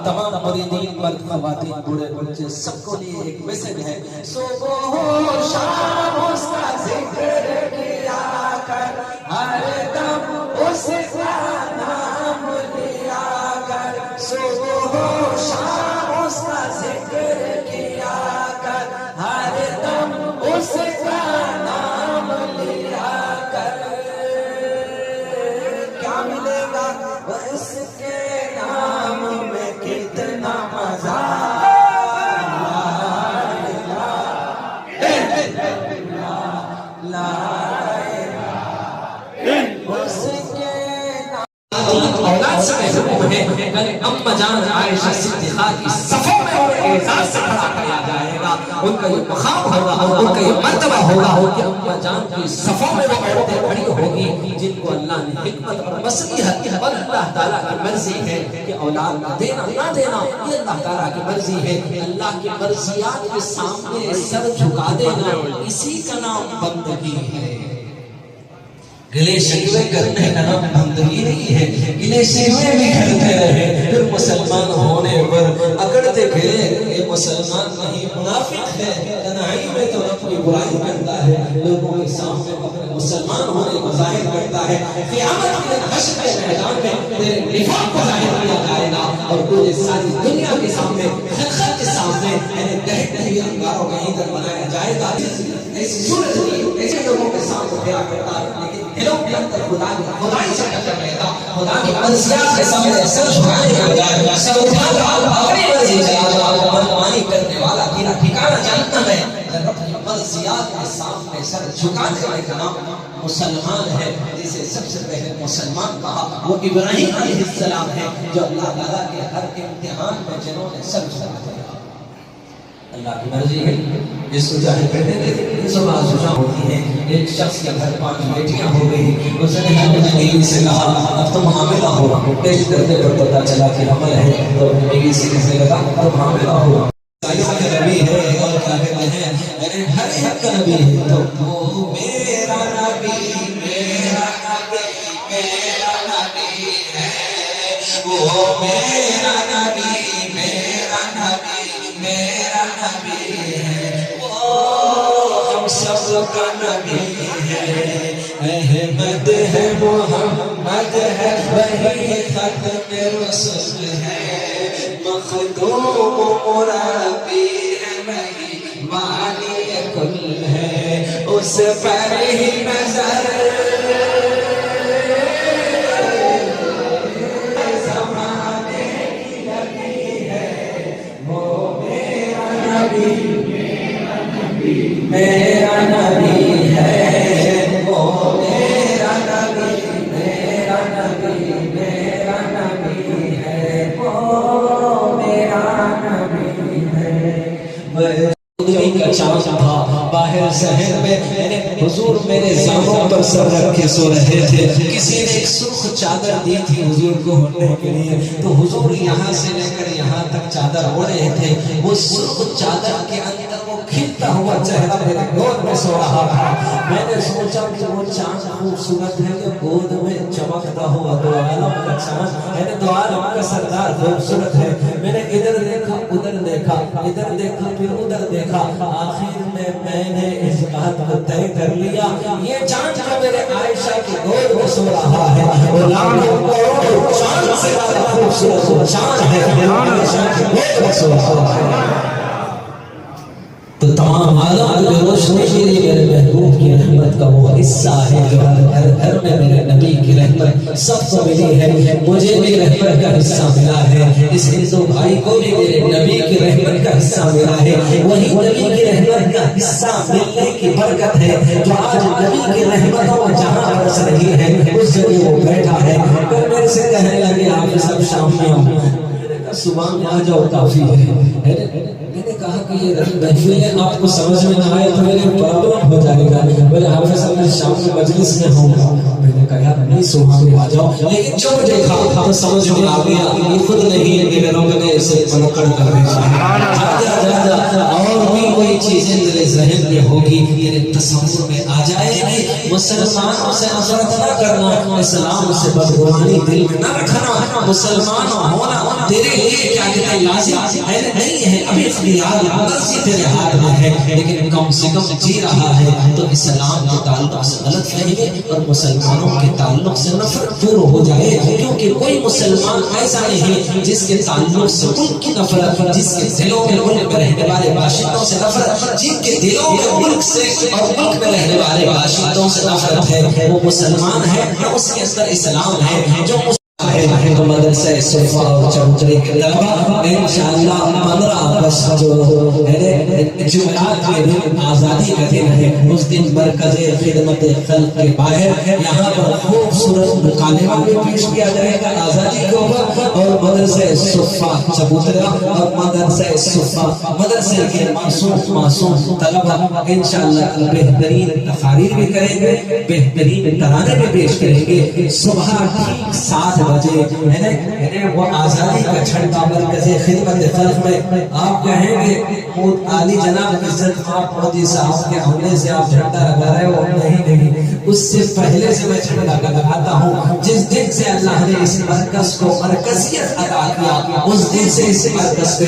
تمام مریدین مرد خواتین بوڑھے بچے سب کو لیے ایک میسج ہے۔ صبح و شام اس کا ذکر کیا کر، ہر دم اس کا نام لیا کر، صبح و شام اس کا ذکر کیا کر، ہر دم اس کا نام لیا کر، کیا ملے گا اس کے نام میں کتنا مزہ، اولاد سے محروم ہے، اما جان عائشہ صدیقہ کی صفوں میں اور اعزاز سے کھڑا کیا جائے گا۔ ان کا یہ مقام ہوگا، ان کا یہ مرتبہ ہوگا کہ اماں جان کی صفوں میں وہ عورتیں کھڑی ہوگی جن کو اللہ نے حکمت اور مصلحت اور اللہ تعالیٰ کی مرضی ہے کہ اولاد دینا نہ دینا، یہ اللہ تعالیٰ کی مرضی ہے۔ اللہ کی مرضیات کے سامنے سر جھکا دینا، اسی کا نام بندگی ہے۔ گلے شکوے کرنے کا نام بندگی نہیں ہے، گلے شکوے بھی کرتے رہے پھر مسلمان ہونے پر اکڑتے پھرے یہ مسلمان نہیں منافق ہے، تنہائی میں تو اپنی برائی کرتا ہے، لوگوں کے سامنے اپنے مسلمان ہونے کو ظاہر کرتا ہے۔ قیامت کے دن حشر کے میدان میں تیرے نفاق کو ظاہر کیا جائے گا اور تجھے ساری دنیا کے سامنے خلقت کے سامنے کہیں کہیں انگاروں کا ایندھن بنایا جائے گا۔ ایسی صورت نہیں ایسے لوگوں کے سامنے پھیرا کرتا ہے، لیکن دلوں کے اندر خدائی سے ٹکر رہتا، خدا کی مرضیات کے سامنے سر جھکانے کا جائے گا، سر اٹھا کر اپنی مرضی چلا جائے گا۔ منمانی کرنے والا تیرا ٹھکانہ جہنم ہے، اپنی مرضیات کے سامنے سر جھکانے والے کا نام مسلمان ہے۔ جسے سب سے پہلے مسلمان کہا وہ ابراہیم علیہ السلام ہے، جو اللہ تعالیٰ کے ہر امتحان میں جنہوں نے سر جھکایا۔ اللہ کی مرضی ہے، جس کو چاہے کہتے تھے صبح صبح ہوتی ہے۔ ایک شخص کے گھر 5 بیٹیاں ہو گئی، اس نے اپنی بیوی سے کہا اب تم حاملہ ہو، ٹیسٹ کرتے پر پتہ چلا کہ حمل ہے، تو اپنی بیوی سے کہنے لگا تم حاملہ ہو۔ عیسائیوں کا نبی ہے اور کیا کہتے ہیں میرے ہر ایک کا نبی ہے، تو وہ میرا نبی میرا نبی میرا نبی ہے، وہ میرا نبی میرا نبی میرا نبی ہے، وہ ہم سب کا نبی ہے۔ احمد ہے محمد ہے وہی ختم رسول ہے، مخدوم مربی ہے وہی والی کل ہے، اس پر ہی نظر زمانے کی لگی ہے، وہ میرا نبی ہے، وہ میرا نبی میرا نبی میرا نبی ہے، وہ میرا نبی ہے۔ کا چاند تھا باہر شہر میں، حضور میرے زانوں پر سر رکھ کے سو رہے تھے، کسی نے ایک سرخ چادر دی تھی حضور کو اوڑھنے کے لیے، تو حضور یہاں سے لے کر یہاں تک چادر اوڑھے تھے، وہ سرخ چادر کے اندر وہ کھلتا ہوا چہرہ میرے گود میں سو رہا تھا۔ میں نے سوچا کہ وہ چاند خوبصورت ہے کہ گود میں چمکتا ہوا دو عالم کا چاند ہے، دو عالم کا سردار خوبصورت ہے۔ میں نے ادھر دیکھا ادھر دیکھا ادھر دیکھا پھر ادھر دیکھا، آخر میں نے اس بات کو طے کر لیا یہ چاند جو میرے عائشہ کی گود میں سو رہا ہے وہ لاکھوں کروڑوں چاند سے زیادہ خوبصورت چاند ہے، عائشہ کی گود میں سو رہا ہے۔ تو تمام عالم میں روشنی کے لیے میرے محبوب کی رحمت کا وہ حصہ ہے جو ہر گھر میں میرے نبی کی رحمت سب کو ملی ہے، مجھے بھی رحمت کا حصہ ملا ہے، اس ہندو بھائی کو بھی میرے نبی کی رحمت کا حصہ ملا ہے، وہی نبی کی رحمت کا حصہ ملنے کی برکت ہے جو آج نبی کی رحمتوں جہاں برس رہی ہے اس جگہ وہ بیٹھا ہے۔ پھر میرے سے کہنے لگے آپ سب شام میں آؤ، صبح میں آ جاؤ کافی ہے۔ میں نے کہا کہ یہ محفلیں آپ کو سمجھ میں نہ آئے تو میرے پرابلم ہو جائے گا، بولے حافظ صاحب میں شام میں مجلس میں ہوں گا۔ میں نے کہا یار نہیں صبح میں آ جاؤ، لیکن جب دیکھا تو سمجھ میں آ گیا یہ خود نہیں ہے، میرے رب نے اسے پکڑ کر بھیجا ہے۔ اور بھی کوئی چیزیں تیرے ذہن میں ہوگی تیرے تصور میں آ جائے گی، مسلمانوں سے نفرت نہ کرنا، اسلام سے بدگمانی دل میں نہ رکھنا، مسلمان ہونا تیرے لیے کیا کہتے لازم ہے نہیں ہے، ابھی اختیار مرضی تیرے ہاتھ میں ہے، لیکن کم سے کم جی رہا ہے تو اسلام کے تعلق سے غلط فہمی اور مسلمانوں کے تعلق سے نفرت دور ہو جائے، کیونکہ کوئی مسلمان ایسا نہیں جس کے تعلق سے ملک کی نفرت، جس کے دلوں میں ملک میں رہنے والے باشندوں سے نفرت، جن کے دلوں میں ملک سے اور ملک میں رہنے والے باشندوں سے نفرت ہے وہ مسلمان ہے، اس کے اندر اسلام ہے۔ جو ہے تو مدرسہ صفا اور چمچری کے طلبہ انشاءاللہ 15 اگست جو ہے جمعرات کے دن آزادی کا دن ہے، اس دن مرکز خدمت خلق کے باہر یہاں پر خوبصورت مکالمہ بھی پیش کیا جائے گا آزادی کے اوپر، اور مدرسہ صفا چبوترا اور مدرسہ صفا مدرسے کے معصوم طلبہ انشاءاللہ بہترین تقاریر بھی کریں گے، بہترین ترانے بھی پیش کریں گے۔ صبح ٹھیک 7 بجے وہ آزادی کا جھنڈا مرکز خدمت خلق میں آپ کہیں گے وہ عالی جناب عزت خان مودی صاحب کے حملے سے آپ جھنڈا لگا رہے ہو، نہیں، اس سے پہلے سے میں جھنڈا لگاتا ہوں۔ جس دن سے اللہ نے اس مرکز کو مرکزیت عطا کیا اس دن سے اس مرکز پہ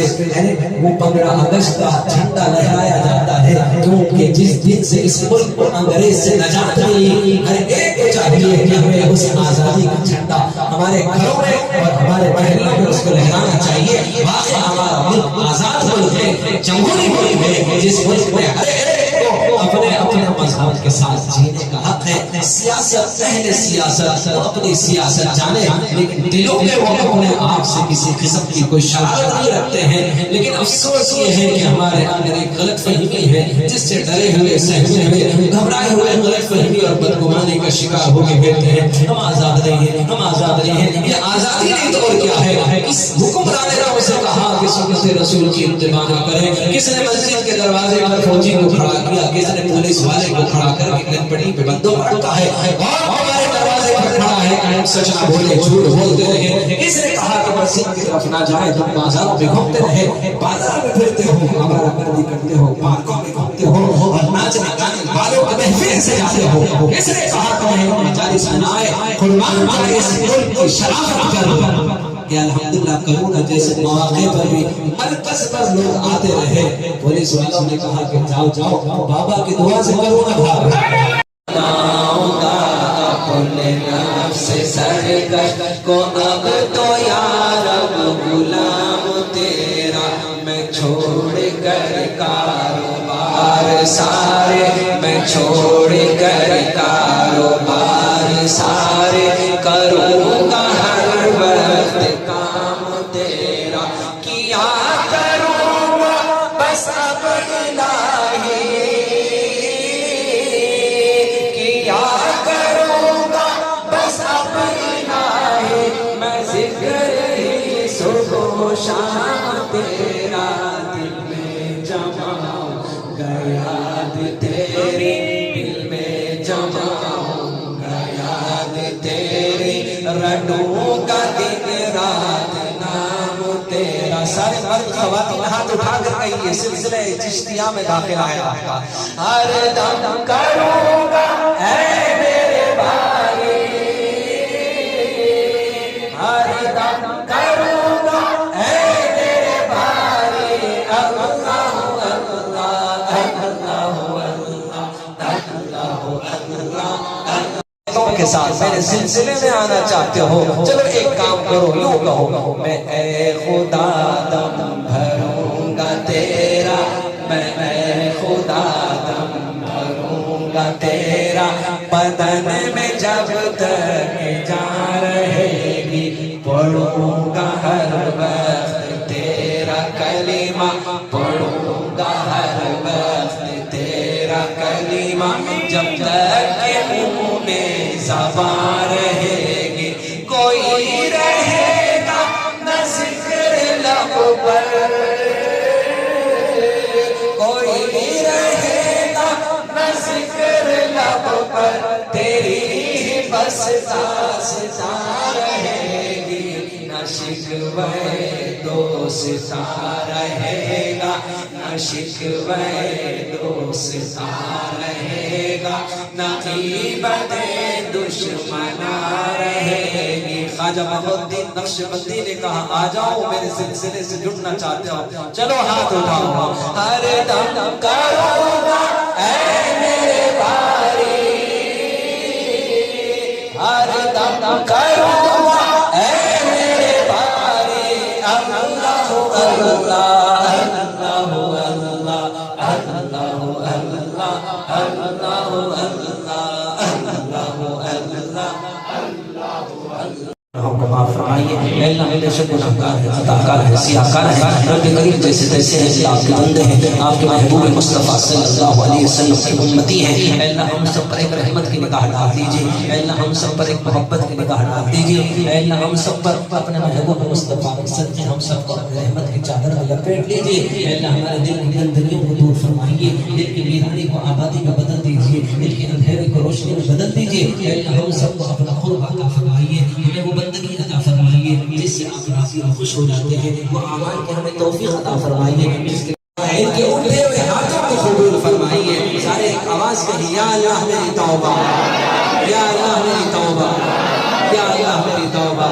وہ 15 اگست کا جھنڈا لہرایا جاتا ہے، کیونکہ جس دن سے اس ملک کو انگریز سے نجات ملی، ہر ایک کو چاہیے کہ ہمیں اس آزادی کا جھنڈا ہمارے گھروں میں اور ہمارے محلوں میں اس کو لہرانا چاہیے۔ واقعی ہمارا ملک آزاد ملک ہے، جمہوری ملک ہے، جس ملک میں ہر ایک کو اپنے مذہب کے ساتھ جینے کا حق ہے۔ سیاست اہل سیاست اپنی سیاست جانے، لیکن دلوں میں وہ اپنے آپ سے کسی قسم کی کوئی شرارت نہیں رکھتے ہیں، لیکن افسوس یہ ہے کہ ہمارے اندر ایک غلط فہمی ہے جس سے ڈرے ہوئے سہمے ہوئے گھبرائے ہوئے غلط فہمی اور بدگمانی کا شکار ہو کے بیٹھتے ہیں ہم آزاد نہیں ہیں، ہم آزاد نہیں ہیں۔ یہ آزادی نہیں تو اور کیا ہے؟ اس حکمران نے اسے کہا کہ سنت رسول کی اتباع نہ کریں، کس نے مسجد کے دروازے پر فوجی کو کھڑا کیا، کس نے پولیس والے کو کھڑا کر کے گنپڑی پہ بندوں پڑتا ہے، اور ہمارے دروازے پر کھڑا ہے کہ ہم سچ نہ بولے جھوٹ بولتے رہے۔ کس نے کہا کہ مسجد کی طرف نہ جائے، تم بازاروں میں گھومتے رہے، بازار میں پھرتے ہو، ہمارا گردی کرتے ہو، پارکوں میں گھومتے ہو اور ناچنے گانے والوں کے محفل سے جاتے ہو۔ کس نے کہا تمہیں مجالس میں نہ آئے، قربان جائے اس ملک کی شرافت کرو۔ کہ الحمدللہ کرونا جیسے مواقع پر بھی مرکز پر لوگ آتے رہے، پولیس والوں نے کہا کہ جاؤ بابا کی دعا سے کرونا بھاگ اپنے نفس سرکش کو اب تو یا رب غلام تیرا میں چھوڑ کر کاروبار سارے، میں چھوڑ کر کاروبار سارے کروں گا ہر وقت کام تیرا، کیا کروں گا بس اب الہی، کیا کروں گا بس اب الہی، میں ذکر ہی صبح و شام تیرا، دل میں جمع گا یاد تیری، دل میں جمع گا یاد تیری، رٹوں گا دن رات نام تیرا۔ سارے مرد خواتین ہاتھ اٹھا کر کہیے، سلسلہ چشتیہ میں داخل ہے آپ کا۔ ہر دم کروں گا اے میرے بھائی، ہر دم کروں گا اے میرے بھائی، اللہ اللہ کے ساتھ میرے سلسلے میں آنا چاہتے ہو، چلو ایک کام کرو، یوں کہو، میں اے خدا دم بھروں گا تیرا، میں اے خدا دم بھروں گا تیرا، بدن میں جب تک جان رہے گی پڑھوں گا ہر وقت تیرا کلمہ، پڑھوں گا ہر وقت تیرا کلمہ، جب تک کہ منہ میں زبان رہے گی، کوئی رہے گا نہ ذکر لب پر، کوئی رہے گا نہ ذکر لب پر، تیری ہی بس داستاں رہے گی، نہ شکوے دوستاں رہے گا، نہ شکوے دوستاں رہے گا، نہ غیبت دشمنا رہے گی۔ خواجہ محمود الدین نقشبندی نے کہا آ جاؤ میرے سلسلے سے جڑنا چاہتے ہو، چلو ہاتھ اٹھاؤ، ہر دم کروں گا اے میرے بھائی، ہر دم کروں گا اے میرے بھائی، اللہ اللہ ہم کو معاف فرمائیے اے اللہ ہم بے شک گناہگار ہیں خطاکار ہیں سیاہکار ہیں رب کریم جیسے تیسے ہیں آپ کے بندے ہیں آپ کے محبوب مصطفیٰ صلی اللہ علیہ وسلم کی امتی ہیں اے اللہ ہم سب پر ایک رحمت کی نگاہ ڈال دیجیے اے اللہ ہم سب پر ایک محبت کی نگاہ ڈال دیجیے اے اللہ ہم سب پر اپنے محبوب مصطفیٰ کے صدقے ہم سب کو اپنے رحمت کی چادر میں لپیٹ لیجیے اے اللہ ہمارے دل کی گندگیوں کو دور فرمائیے دل کی ویرانی کو آبادی میں بدل دیجیے دل کے اندھیرے کو روشنی میں بدل دیجیے اے اللہ ہم سب کو اپنا قرب عطا فرمائیے ہمیں وہ بندگی عطا فرمائیے جس سے آپ راضی اور خوش ہو جاتے ہیں وہ اعمال کی ہمیں توفیق عطا فرمائیے جس کے ان کے اٹھے ہوئے ہاتھوں کو قبول فرمائیے سارے آواز کہیں یا اللہ میری توبہ یا اللہ میری توبہ یا اللہ میری توبہ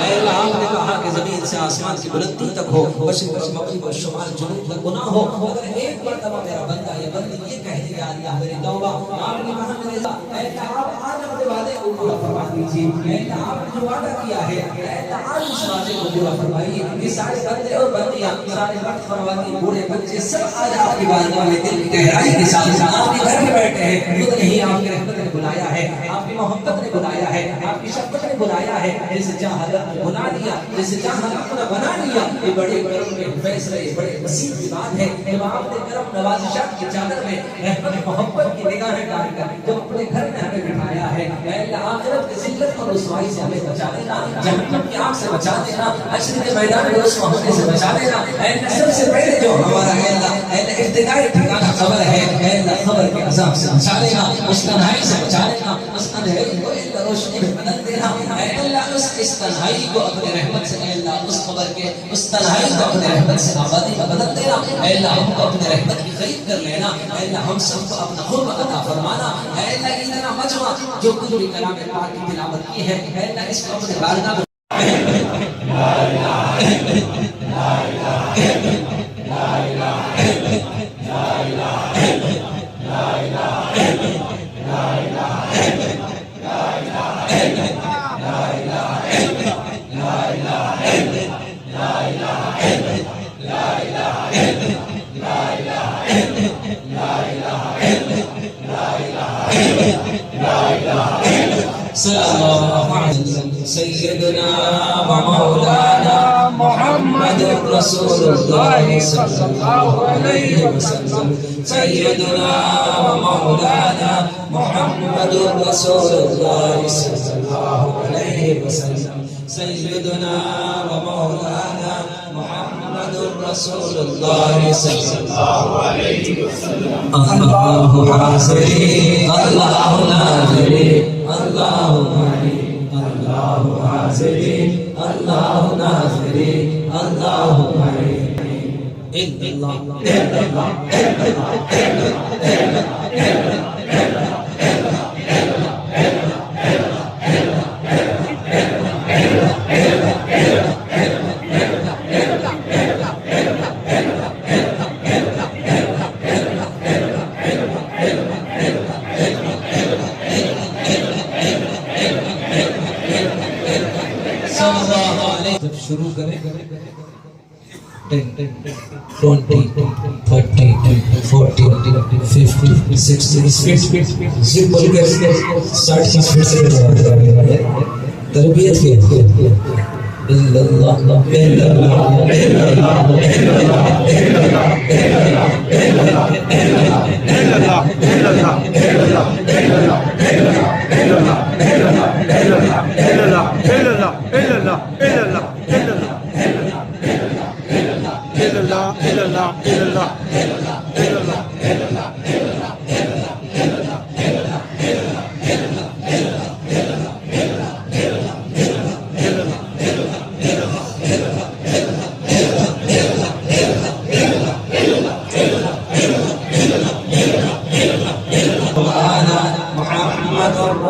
اے اللہ آپ نے کہا کہ زمین سے آسمان کی بلندی تک ہو مشرق مغرب اور شمال جنوب تک گناہ ہو اگر ایک مرتبہ میرا بندہ یا بندی یہ کہے یا اللہ میری توبہ آپ نے کہا میرے اے اللہ آپ آج اپنے وعدے کو پورا فرما دیجیے اے اللہ آپ نے جو وعدہ کیا ہے اے اللہ آج اس وعدے کو پورا فرمائیے یہ سارے بندے اور بندیاں سارے مرد خواتین بوڑھے بچے سب آج آپ کی بارگاہ میں دل کی گہرائی کے ساتھ آپ کے گھر میں بیٹھے ہیں خود نہیں آپ کی رحمت نے بلایا ہے آپ کی محبت نے بلایا ہے آپ کی شفقت نے بلایا ہے جیسے چاہا بنا لیا جیسے چاہا اپنا بنا لیا یہ بڑے کرم کے فیصلے بڑے وسیع کی بات ہے جب آپ نے کرم نوازشات کی چادر میں رحمت محبت کی نگاہیں ڈال کر جب اپنے گھر میں ہمیں بٹھایا ہے اے اللہ آخرت کی ذلت اور رسوائی سے ہمیں بچا لینا جہنم کی آگ سے بچا لینا حشر کے میدان میں رسوا ہونے سے بچا لینا اے اللہ سب سے پہلے جو ہمارا اے اللہ ابتدائی ٹھکانہ خبر ہے اے اللہ خبر کے عذاب سے بچا لینا اس تنہائی سے بچا لینا اس اندھیرے کو اے اللہ روشنی میں بدل دینا اے اللہ اس تنہائی کو اپنے رحمت سے اے اللہ اس خبر کے اس تنہائی کو اپنے رحمت سے آبادی میں بدل دینا اے اللہ ہم کو اپنے رحمت کی خرید کر لینا اے اللہ ہم سب کو اپنا قرب عطا فرمانا اے اللہ اتنا مجمع جو کچھ بھی کلام پاک کی تلاوت کی ہے اے اللہ اس کو اپنے بارگاہ میں لا الہ لا الہ لا الہ لا الہ لا الہ لا الہ سيدنا ومولانا محمد رسول الله صلى الله عليه وسلم سيدنا ومولانا محمد رسول الله صلى الله عليه وسلم سيدنا ومولانا محمد رسول الله صلى الله عليه وسلم الله حاضرين الله ناظرين الله معين الله حاضرين الله ناظرين الله معين إلا الله إلا الله إلا الله شروع کریں 10 20 30 40 50 60 اسپیڈ بول کے 60 اسپیڈ سے تربیت کی الا اللہ الا اللہ الا اللہ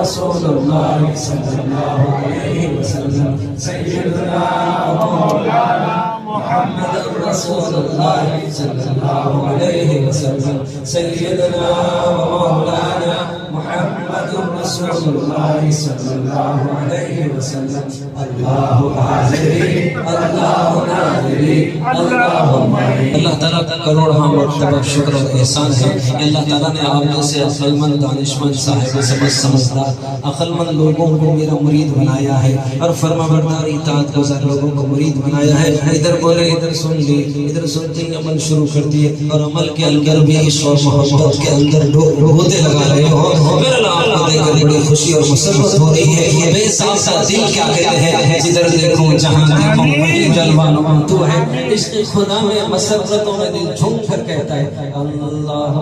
رسول الله صلى الله عليه وسلم سيدنا ومولانا محمد رسول الله صلى الله عليه وسلم سيدنا ومولانا محمد رسول اللہ صلی اللہ علیہ وسلم اللہ حاضری اللہ ناظری اللہ تعالیٰ کا کروڑ مرتبہ شکر اور احسان ہے کہ اللہ تعالیٰ نے آپ جیسے عقل مند دانشمند صاحب سمجھ سمجھدار عقل مند لوگوں کو میرا مرید بنایا ہے اور فرما بردار اطاعت گزار لوگوں کو مرید بنایا ہے. ادھر بولے ادھر سن لی ادھر سنتے ہی عمل شروع کر دیے اور عمل کے اندر بھی عشق اور محبت کے اندر روحے لگا رہے ہو. میرا اللہ کو دیکھ کر بڑی خوشی اور مسرت ہو رہی ہے. یہ بے ساتھ دل کیا کہتے ہیں جدھر دیکھوں جہاں دیکھوں وہیں جلوہ نما تو ہے. عشق خدا میں مسرتوں میں دل جھوم کر کہتا ہے اللہ اللہ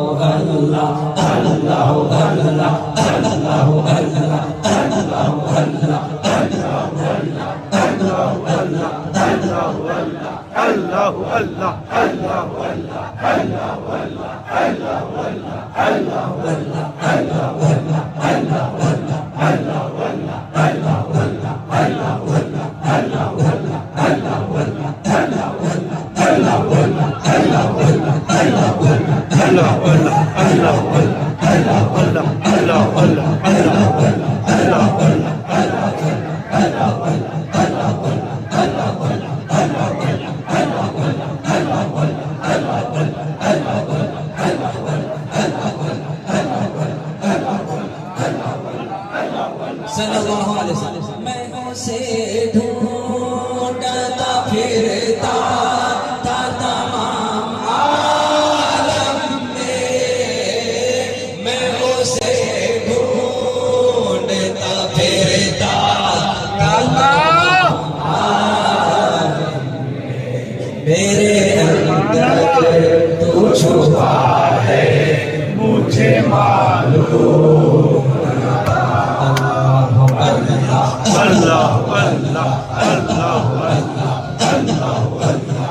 اللہ صلی اللہ علیہ وسلم. میں اسے ڈھونڈتا پھرتا تھا تمام عالم میں اسے ڈھونڈتا پھرتا تھا میرے اندر تو چھپا ہے مجھے معلوم. اللہ اللہ اللہ اللہ اللہ